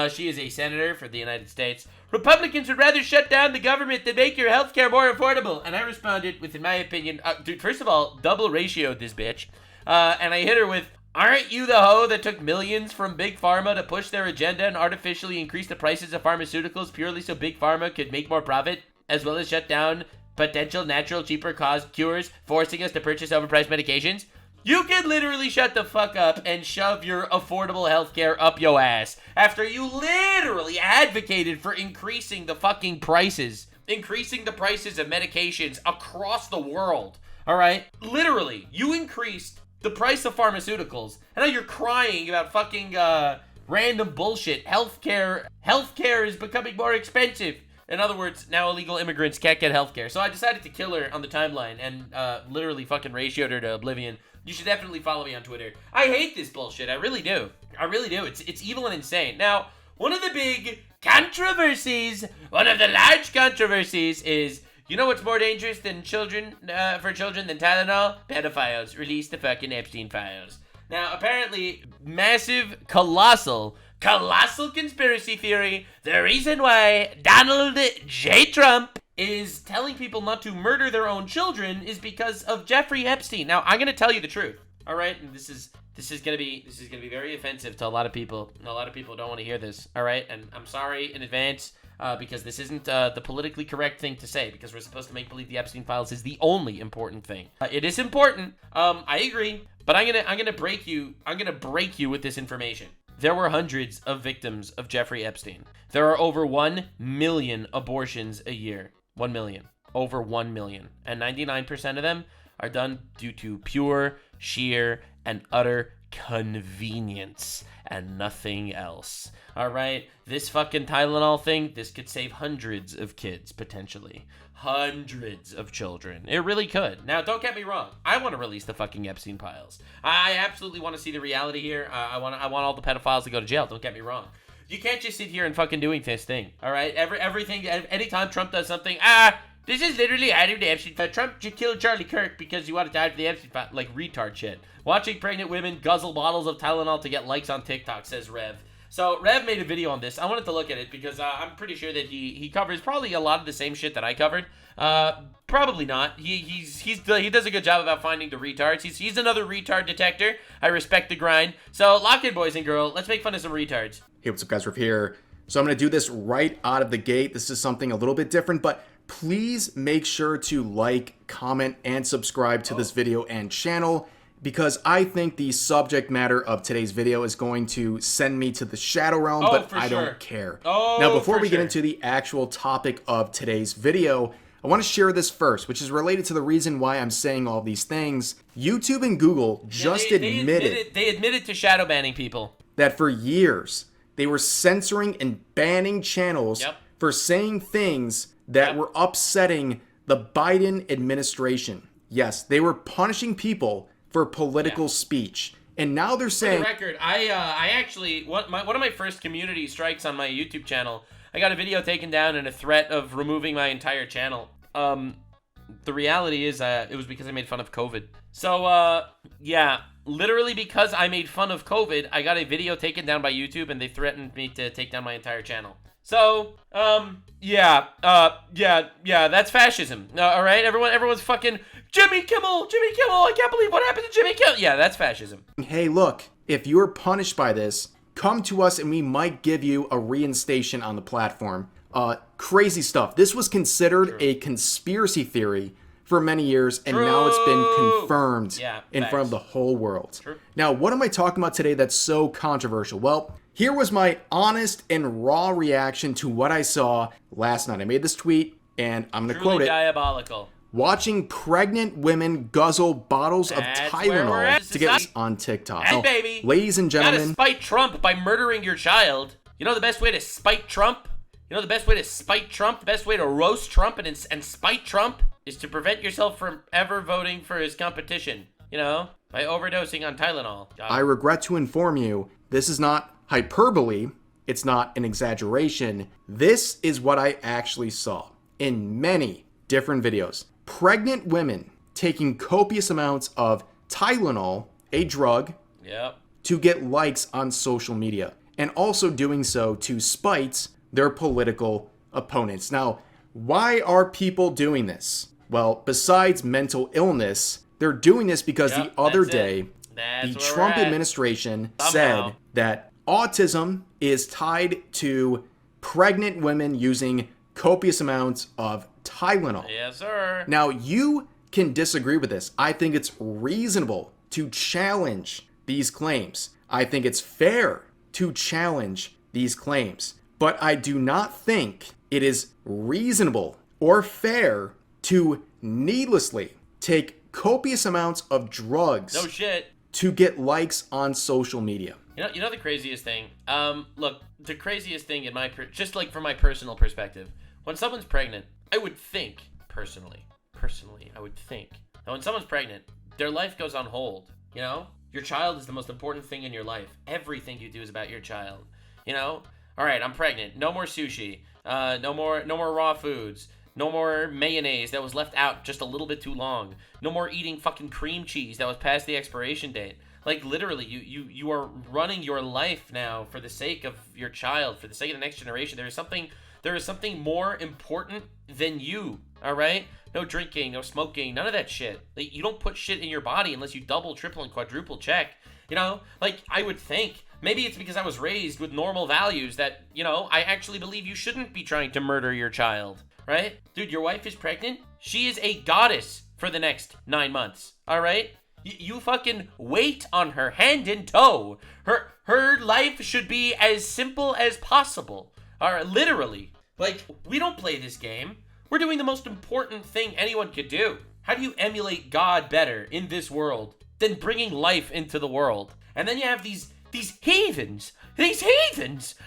She is a senator for the United States. Republicans would rather shut down the government than make your healthcare more affordable. And I responded with, in my opinion, dude, first of all, double ratioed this bitch. And I hit her with, aren't you the hoe that took millions from Big Pharma to push their agenda and artificially increase the prices of pharmaceuticals purely so Big Pharma could make more profit, as well as shut down potential natural cheaper cures, forcing us to purchase overpriced medications? You can literally shut the fuck up and shove your affordable healthcare up your ass after you literally advocated for increasing the fucking prices, increasing the prices of medications across the world, all right? Literally, you increased the price of pharmaceuticals, and now you're crying about fucking random bullshit. Healthcare is becoming more expensive. In other words, now illegal immigrants can't get healthcare. So I decided to kill her on the timeline and literally fucking ratioed her to oblivion. You should definitely follow me on Twitter. I hate this bullshit. I really do. I really do. It's evil and insane. Now, one of the big controversies, one of the large controversies is, you know what's more dangerous than for children than Tylenol? Pedophiles. Release the fucking Epstein files. Now, apparently, massive, colossal conspiracy theory. The reason why Donald J. Trump is telling people not to murder their own children is because of Jeffrey Epstein. Now, I'm gonna tell you the truth. All right, and this is gonna be very offensive to a lot of people. A lot of people don't want to hear this. All right, and I'm sorry in advance because this isn't the politically correct thing to say, because we're supposed to make believe the Epstein files is the only important thing. It is important. I agree, but I'm gonna break you with this information. there were hundreds of victims of Jeffrey Epstein. There are over 1 million abortions a year. 1 million. Over 1 million. And 99% of them are done due to pure, sheer, and utter convenience and nothing else. All right? This fucking Tylenol thing, this could save hundreds of kids, potentially. Hundreds of children. It really could. Now, don't get me wrong. I want to release the fucking Epstein files. I absolutely want to see the reality here. I want all the pedophiles to go to jail. Don't get me wrong. You can't just sit here and fucking doing this thing. All right? Everything, anytime Trump does something, this is literally out of the Epstein file. Trump killed Charlie Kirk because you wanted to add to the Epstein file. Like retard shit. Watching pregnant women guzzle bottles of Tylenol to get likes on TikTok, says Rev. So Rev made a video on this. I wanted to look at it because I'm pretty sure that he covers probably a lot of the same shit that I covered. Probably not. He does a good job about finding the retards. He's another retard detector. I respect the grind. So lock in, boys and girls. Let's make fun of some retards. Hey, what's up, guys? Rev here. So I'm going to do this right out of the gate. This is something a little bit different, but please make sure to like, comment, and subscribe to this video and channel, because I think the subject matter of today's video is going to send me to the shadow realm, but I don't care. Now, before we get into the actual topic of today's video, I want to share this first, which is related to the reason why I'm saying all these things. YouTube and Google just admitted to shadow banning people. That for years, they were censoring and banning channels for saying things that were upsetting the Biden administration. Yes, they were punishing people for political speech. And now they're saying... For the record, I actually... One of my first community strikes on my YouTube channel, I got a video taken down and a threat of removing my entire channel. The reality is it was because I made fun of COVID. So, yeah, literally because I made fun of COVID, I got a video taken down by YouTube and they threatened me to take down my entire channel. So, yeah, that's fascism. All right, everyone's fucking Jimmy Kimmel, I can't believe what happened to Jimmy Kimmel. Yeah, that's fascism. Hey, look, if you're punished by this, come to us and we might give you a reinstation on the platform. Crazy stuff. This was considered a conspiracy theory for many years, and now it's been confirmed in front of the whole world. Now, what am I talking about today that's so controversial? Well, here was my honest and raw reaction to what I saw last night. I made this tweet, and I'm going to quote it. Diabolical. Watching pregnant women guzzle bottles of Tylenol to get on TikTok. Hey, baby. Ladies and gentlemen. You gotta spite Trump by murdering your child. You know the best way to spite Trump? You know the best way to spite Trump? The best way to roast Trump and spite Trump is to prevent yourself from ever voting for his competition. You know? By overdosing on Tylenol. I regret to inform you, this is not hyperbole. It's not an exaggeration. This is what I actually saw in many different videos. Pregnant women taking copious amounts of Tylenol, a drug, to get likes on social media, and also doing so to spite their political opponents. Now, why are people doing this? Well, besides mental illness, they're doing this because the other day, the Trump administration said that autism is tied to pregnant women using copious amounts of Tylenol. Yes, sir. Now, you can disagree with this. I think it's reasonable to challenge these claims. I think it's fair to challenge these claims. But I do not think it is reasonable or fair to needlessly take copious amounts of drugs to get likes on social media. You know the craziest thing? Look, the craziest thing in just like from my personal perspective, when someone's pregnant, I would think, personally, I would think that when someone's pregnant, their life goes on hold, you know? Your child is the most important thing in your life. Everything you do is about your child, you know? All right, I'm pregnant. No more sushi. No more raw foods. No more mayonnaise that was left out just a little bit too long. No more eating fucking cream cheese that was past the expiration date. Like, literally, you are running your life now for the sake of your child, for the sake of the next generation. There is something more important than you, all right? No drinking, no smoking, none of that shit. Like, you don't put shit in your body unless you double, triple, and quadruple check. You know, like, I would think, maybe it's because I was raised with normal values that, you know, I actually believe you shouldn't be trying to murder your child, right? Dude, your wife is pregnant? She is a goddess for the next 9 months, all right? You fucking wait on her hand and toe. Her life should be as simple as possible. Or literally. Like, we don't play this game. We're doing the most important thing anyone could do. How do you emulate God better in this world than bringing life into the world? And then you have these heathens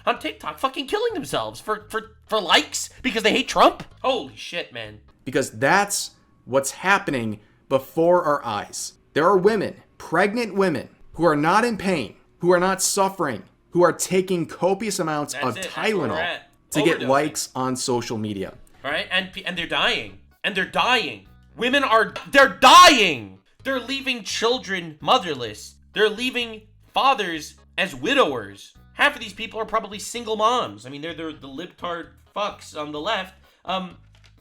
on TikTok fucking killing themselves for likes because they hate Trump? Holy shit, man. Because that's what's happening before our eyes. There are women, pregnant women, who are not in pain, who are not suffering, who are taking copious amounts of Tylenol to get likes on social media. All right, and they're dying. And they're dying. Women they're dying. They're leaving children motherless. They're leaving fathers as widowers. Half of these people are probably single moms. I mean, they're the libtard fucks on the left.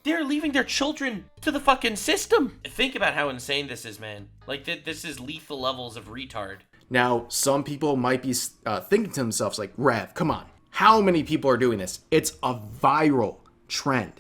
They're leaving their children to the fucking system. Think about how insane this is, man. Like, this is lethal levels of retard. Now, some people might be thinking to themselves, like, Rev, come on. How many people are doing this? It's a viral trend.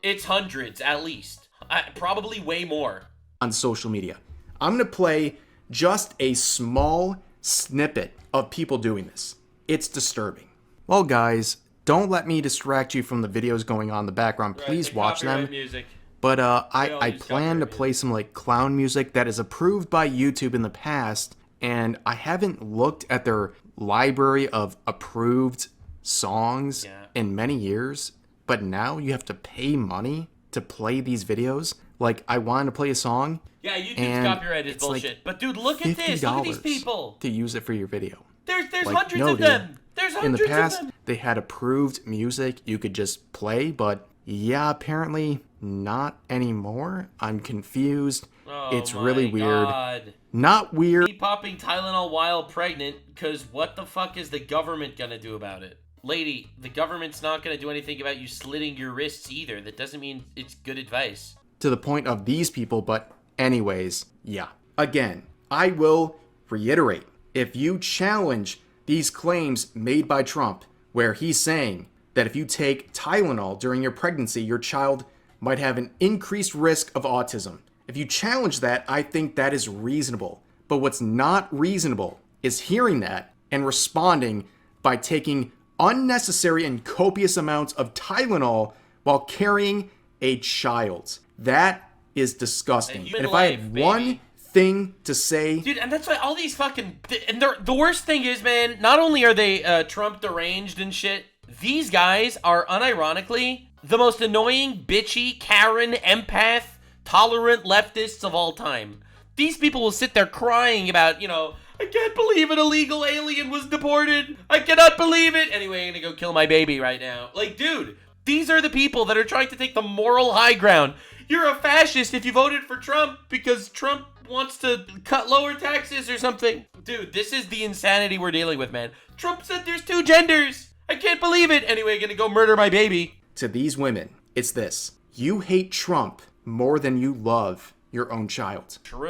It's hundreds, at least. Probably way more. On social media. I'm going to play just a small snippet of people doing this. It's disturbing. Well, guys, don't let me distract you from the videos going on in the background. Please watch them. Music. But I plan to play some like clown music that is approved by YouTube in the past, and I haven't looked at their library of approved songs in many years. But now you have to pay money to play these videos. Like, I wanted to play a song. Yeah, YouTube's copyright is bullshit. Like, but dude, look at this. Look at these people. To use it for your video. There's like, hundreds of them. There's hundreds in the past, of them. They had approved music you could just play, but yeah, apparently not anymore. I'm confused. It's really weird. God. Not weird. Keep popping Tylenol while pregnant, because what the fuck is the government gonna do about it? Lady, the government's not gonna do anything about you slitting your wrists either. That doesn't mean it's good advice. To the point of these people, but anyways, yeah. Again, I will reiterate, if you challenge these claims made by Trump, where he's saying that if you take Tylenol during your pregnancy, your child might have an increased risk of autism. If you challenge that, I think that is reasonable. But what's not reasonable is hearing that and responding by taking unnecessary and copious amounts of Tylenol while carrying a child. That is disgusting. And if I had one thing to say... Dude, and that's why all these fucking... And the worst thing is, man, not only are they Trump deranged and shit, these guys are unironically the most annoying, bitchy, Karen, empath, tolerant leftists of all time. These people will sit there crying about, you know, I can't believe an illegal alien was deported. I cannot believe it. Anyway, I'm gonna go kill my baby right now. Like, dude, these are the people that are trying to take the moral high ground. You're a fascist if you voted for Trump because Trump wants to cut lower taxes or something. Dude, this is the insanity we're dealing with, man. Trump said there's 2 genders. I can't believe it. Anyway, gonna go murder my baby. To these women, it's this. You hate Trump more than you love your own child. True.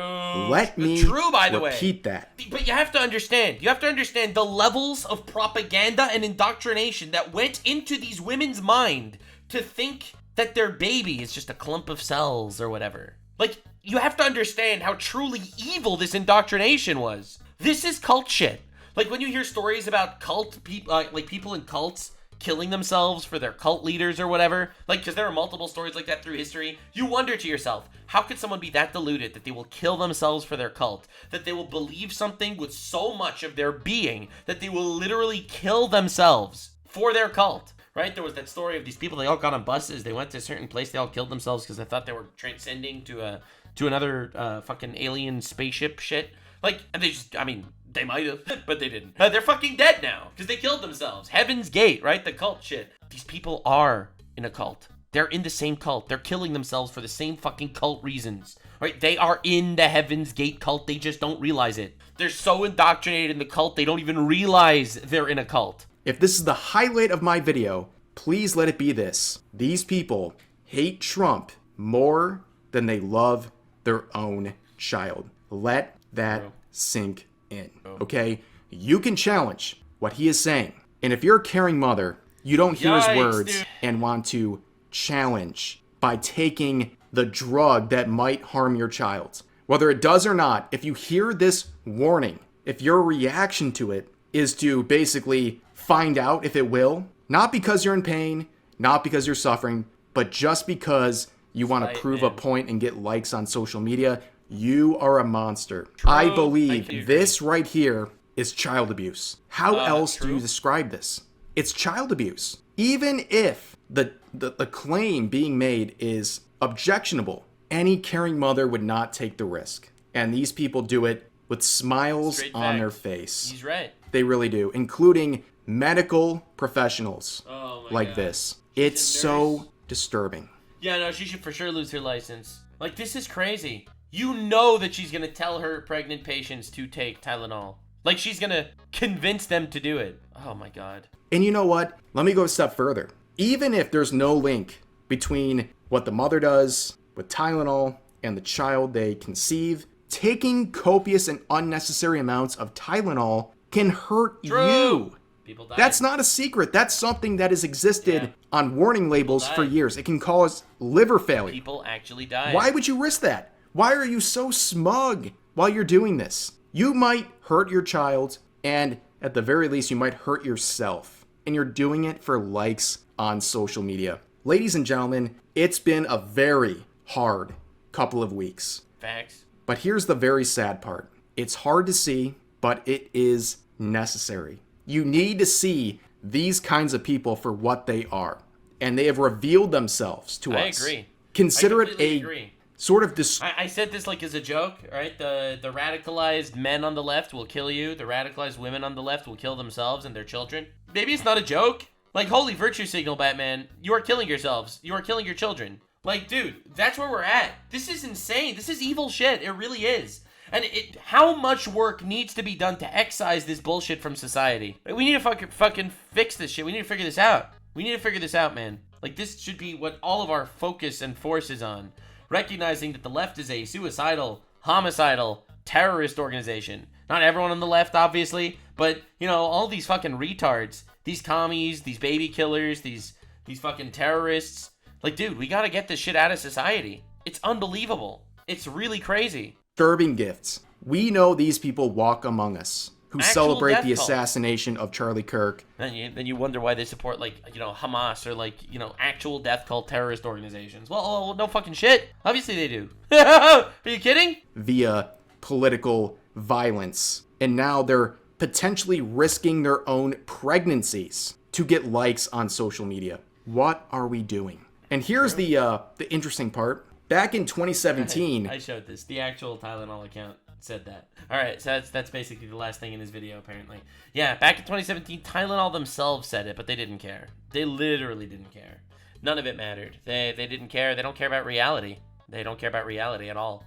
Let me repeat that. But you have to understand. You have to understand the levels of propaganda and indoctrination that went into these women's mind to think that their baby is just a clump of cells or whatever. Like, you have to understand how truly evil this indoctrination was. This is cult shit. Like, when you hear stories about cult people, like people in cults killing themselves for their cult leaders or whatever, like, because there are multiple stories like that through history, you wonder to yourself, how could someone be that deluded that they will kill themselves for their cult, that they will believe something with so much of their being that they will literally kill themselves for their cult, right? There was that story of these people, they all got on buses, they went to a certain place, they all killed themselves because they thought they were transcending to another fucking alien spaceship shit. Like, and they just, I mean, they might have, but they didn't. They're fucking dead now because they killed themselves. Heaven's Gate, right? The cult shit. These people are in a cult. They're in the same cult. They're killing themselves for the same fucking cult reasons, right? They are in the Heaven's Gate cult. They just don't realize it. They're so indoctrinated in the cult, they don't even realize they're in a cult. If this is the highlight of my video, please let it be this. These people hate Trump more than they love their own child. Let that sink in, okay? You can challenge what he is saying. And if you're a caring mother, you don't hear his words and want to challenge by taking the drug that might harm your child. Whether it does or not, if you hear this warning, if your reaction to it is to basically find out if it will, not because you're in pain, not because you're suffering, but just because you want to prove a point and get likes on social media. You are a monster. True. I believe this right here is child abuse. How else do you describe this? It's child abuse. Even if the claim being made is objectionable, any caring mother would not take the risk. And these people do it with smiles on their face. He's right. They really do, including medical professionals like this. It's so disturbing. Yeah, no, she should for sure lose her license. Like, this is crazy. You know that she's gonna tell her pregnant patients to take Tylenol. Like, she's gonna convince them to do it. Oh my God. And you know what? Let me go a step further. Even if there's no link between what the mother does with Tylenol and the child they conceive, taking copious and unnecessary amounts of Tylenol can hurt you. People die. That's not a secret. That's something that has existed on warning labels for years. It can cause liver failure. People actually die. Why would you risk that? Why are you so smug while you're doing this? You might hurt your child, and at the very least, you might hurt yourself. And you're doing it for likes on social media. Ladies and gentlemen, it's been a very hard couple of weeks. Facts. But here's the very sad part. It's hard to see, but it is necessary. You need to see these kinds of people for what they are. And they have revealed themselves to us. I agree. Consider I it a agree. sort of I said this like as a joke, right? The radicalized men on the left will kill you. The radicalized women on the left will kill themselves and their children. Maybe it's not a joke. Like, holy virtue signal, Batman. You are killing yourselves. You are killing your children. Like, dude, that's where we're at. This is insane. This is evil shit. It really is. And how much work needs to be done to excise this bullshit from society? Like, we need to fucking fix this shit. We need to figure this out. We need to figure this out, man. Like, this should be what all of our focus and force is on. Recognizing that the left is a suicidal, homicidal, terrorist organization. Not everyone on the left, obviously, but, you know, all these fucking retards. These commies, these baby killers, these fucking terrorists. Like, dude, we gotta get this shit out of society. It's unbelievable. It's really crazy. Disturbing gifts. We know these people walk among us who Actual celebrate the death assassination of Charlie Kirk. And then you wonder why they support, like, you know, Hamas or, like, you know, actual death cult terrorist organizations. Well, no fucking shit. Obviously they do. Are you kidding? Via political violence. And now they're potentially risking their own pregnancies to get likes on social media. What are we doing? And here's the interesting part. Back in 2017... I showed this. The actual Tylenol account said that. Alright, so that's basically the last thing in his video, apparently. Yeah, back in 2017, Tylenol themselves said it, but they didn't care. They literally didn't care. None of it mattered. They didn't care. They don't care about reality. They don't care about reality at all.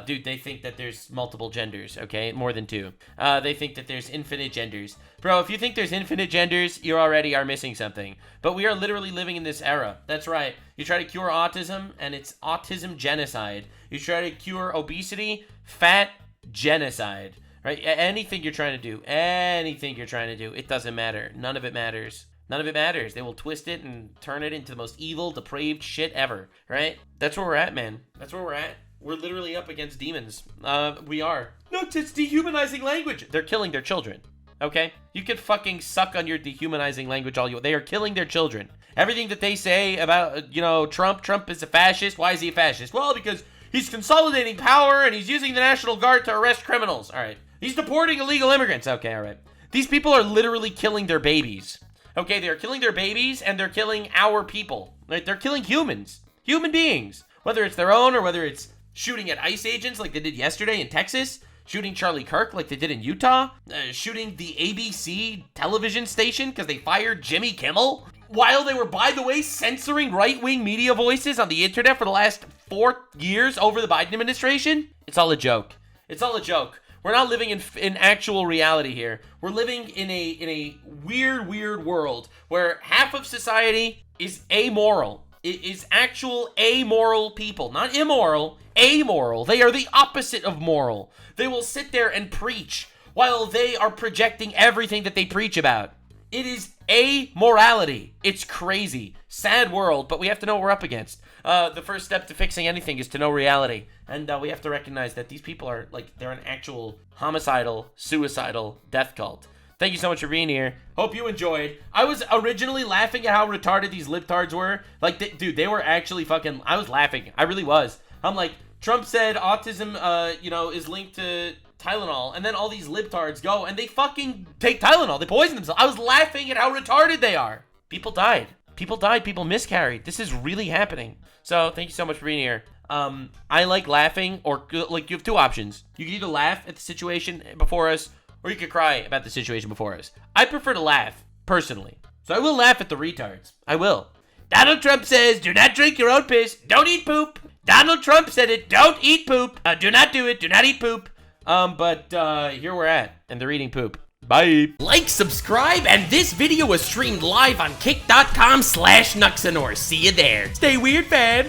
Dude, they think that there's multiple genders, okay? More than two. They think that there's infinite genders. Bro, if you think there's infinite genders, you already are missing something. But we are literally living in this era. That's right. You try to cure autism, and it's autism genocide. You try to cure obesity, fat genocide. Right? Anything you're trying to do, it doesn't matter. None of it matters. None of it matters. They will twist it and turn it into the most evil, depraved shit ever. Right? That's where we're at, man. That's where we're at. We're literally up against demons. We are. No, it's dehumanizing language. They're killing their children. Okay? You can fucking suck on your dehumanizing language all you want. They are killing their children. Everything that they say about, you know, Trump is a fascist. Why is he a fascist? Well, because he's consolidating power and he's using the National Guard to arrest criminals. All right. He's deporting illegal immigrants. Okay, all right. These people are literally killing their babies. Okay, they're killing their babies and they're killing our people. Right? They're killing humans. Human beings. Whether it's their own or whether it's shooting at ICE agents like they did yesterday in Texas, shooting Charlie Kirk like they did in Utah, shooting the ABC television station because they fired Jimmy Kimmel, while they were, by the way, censoring right-wing media voices on the internet for the last 4 years over the Biden administration. It's all a joke. It's all a joke. We're not living in actual reality here. We're living in a weird world where half of society is amoral. It is actual amoral people, not immoral, amoral. They are the opposite of moral. They will sit there and preach while they are projecting everything that they preach about. It is amorality. It's crazy. Sad world, but we have to know what we're up against. The first step to fixing anything is to know reality. And we have to recognize that these people are, like, they're an actual homicidal, suicidal death cult. Thank you so much for being here. Hope you enjoyed. I was originally laughing at how retarded these libtards were. Like, dude, they were actually fucking... I was laughing. I really was. I'm like, Trump said autism, you know, is linked to Tylenol. And then all these libtards go and they fucking take Tylenol. They poison themselves. I was laughing at how retarded they are. People died. People died. People miscarried. This is really happening. So, thank you so much for being here. I like laughing, or like you have two options. You can either laugh at the situation before us, or you could cry about the situation before us. I prefer to laugh, personally. So I will laugh at the retards. I will. Donald Trump says, do not drink your own piss. Don't eat poop. Donald Trump said it. Don't eat poop. Do not do it. Do not eat poop. But here we're at, and they're eating poop. Bye. Like, subscribe, and this video was streamed live on kick.com/Nuxanor. See you there. Stay weird, fam.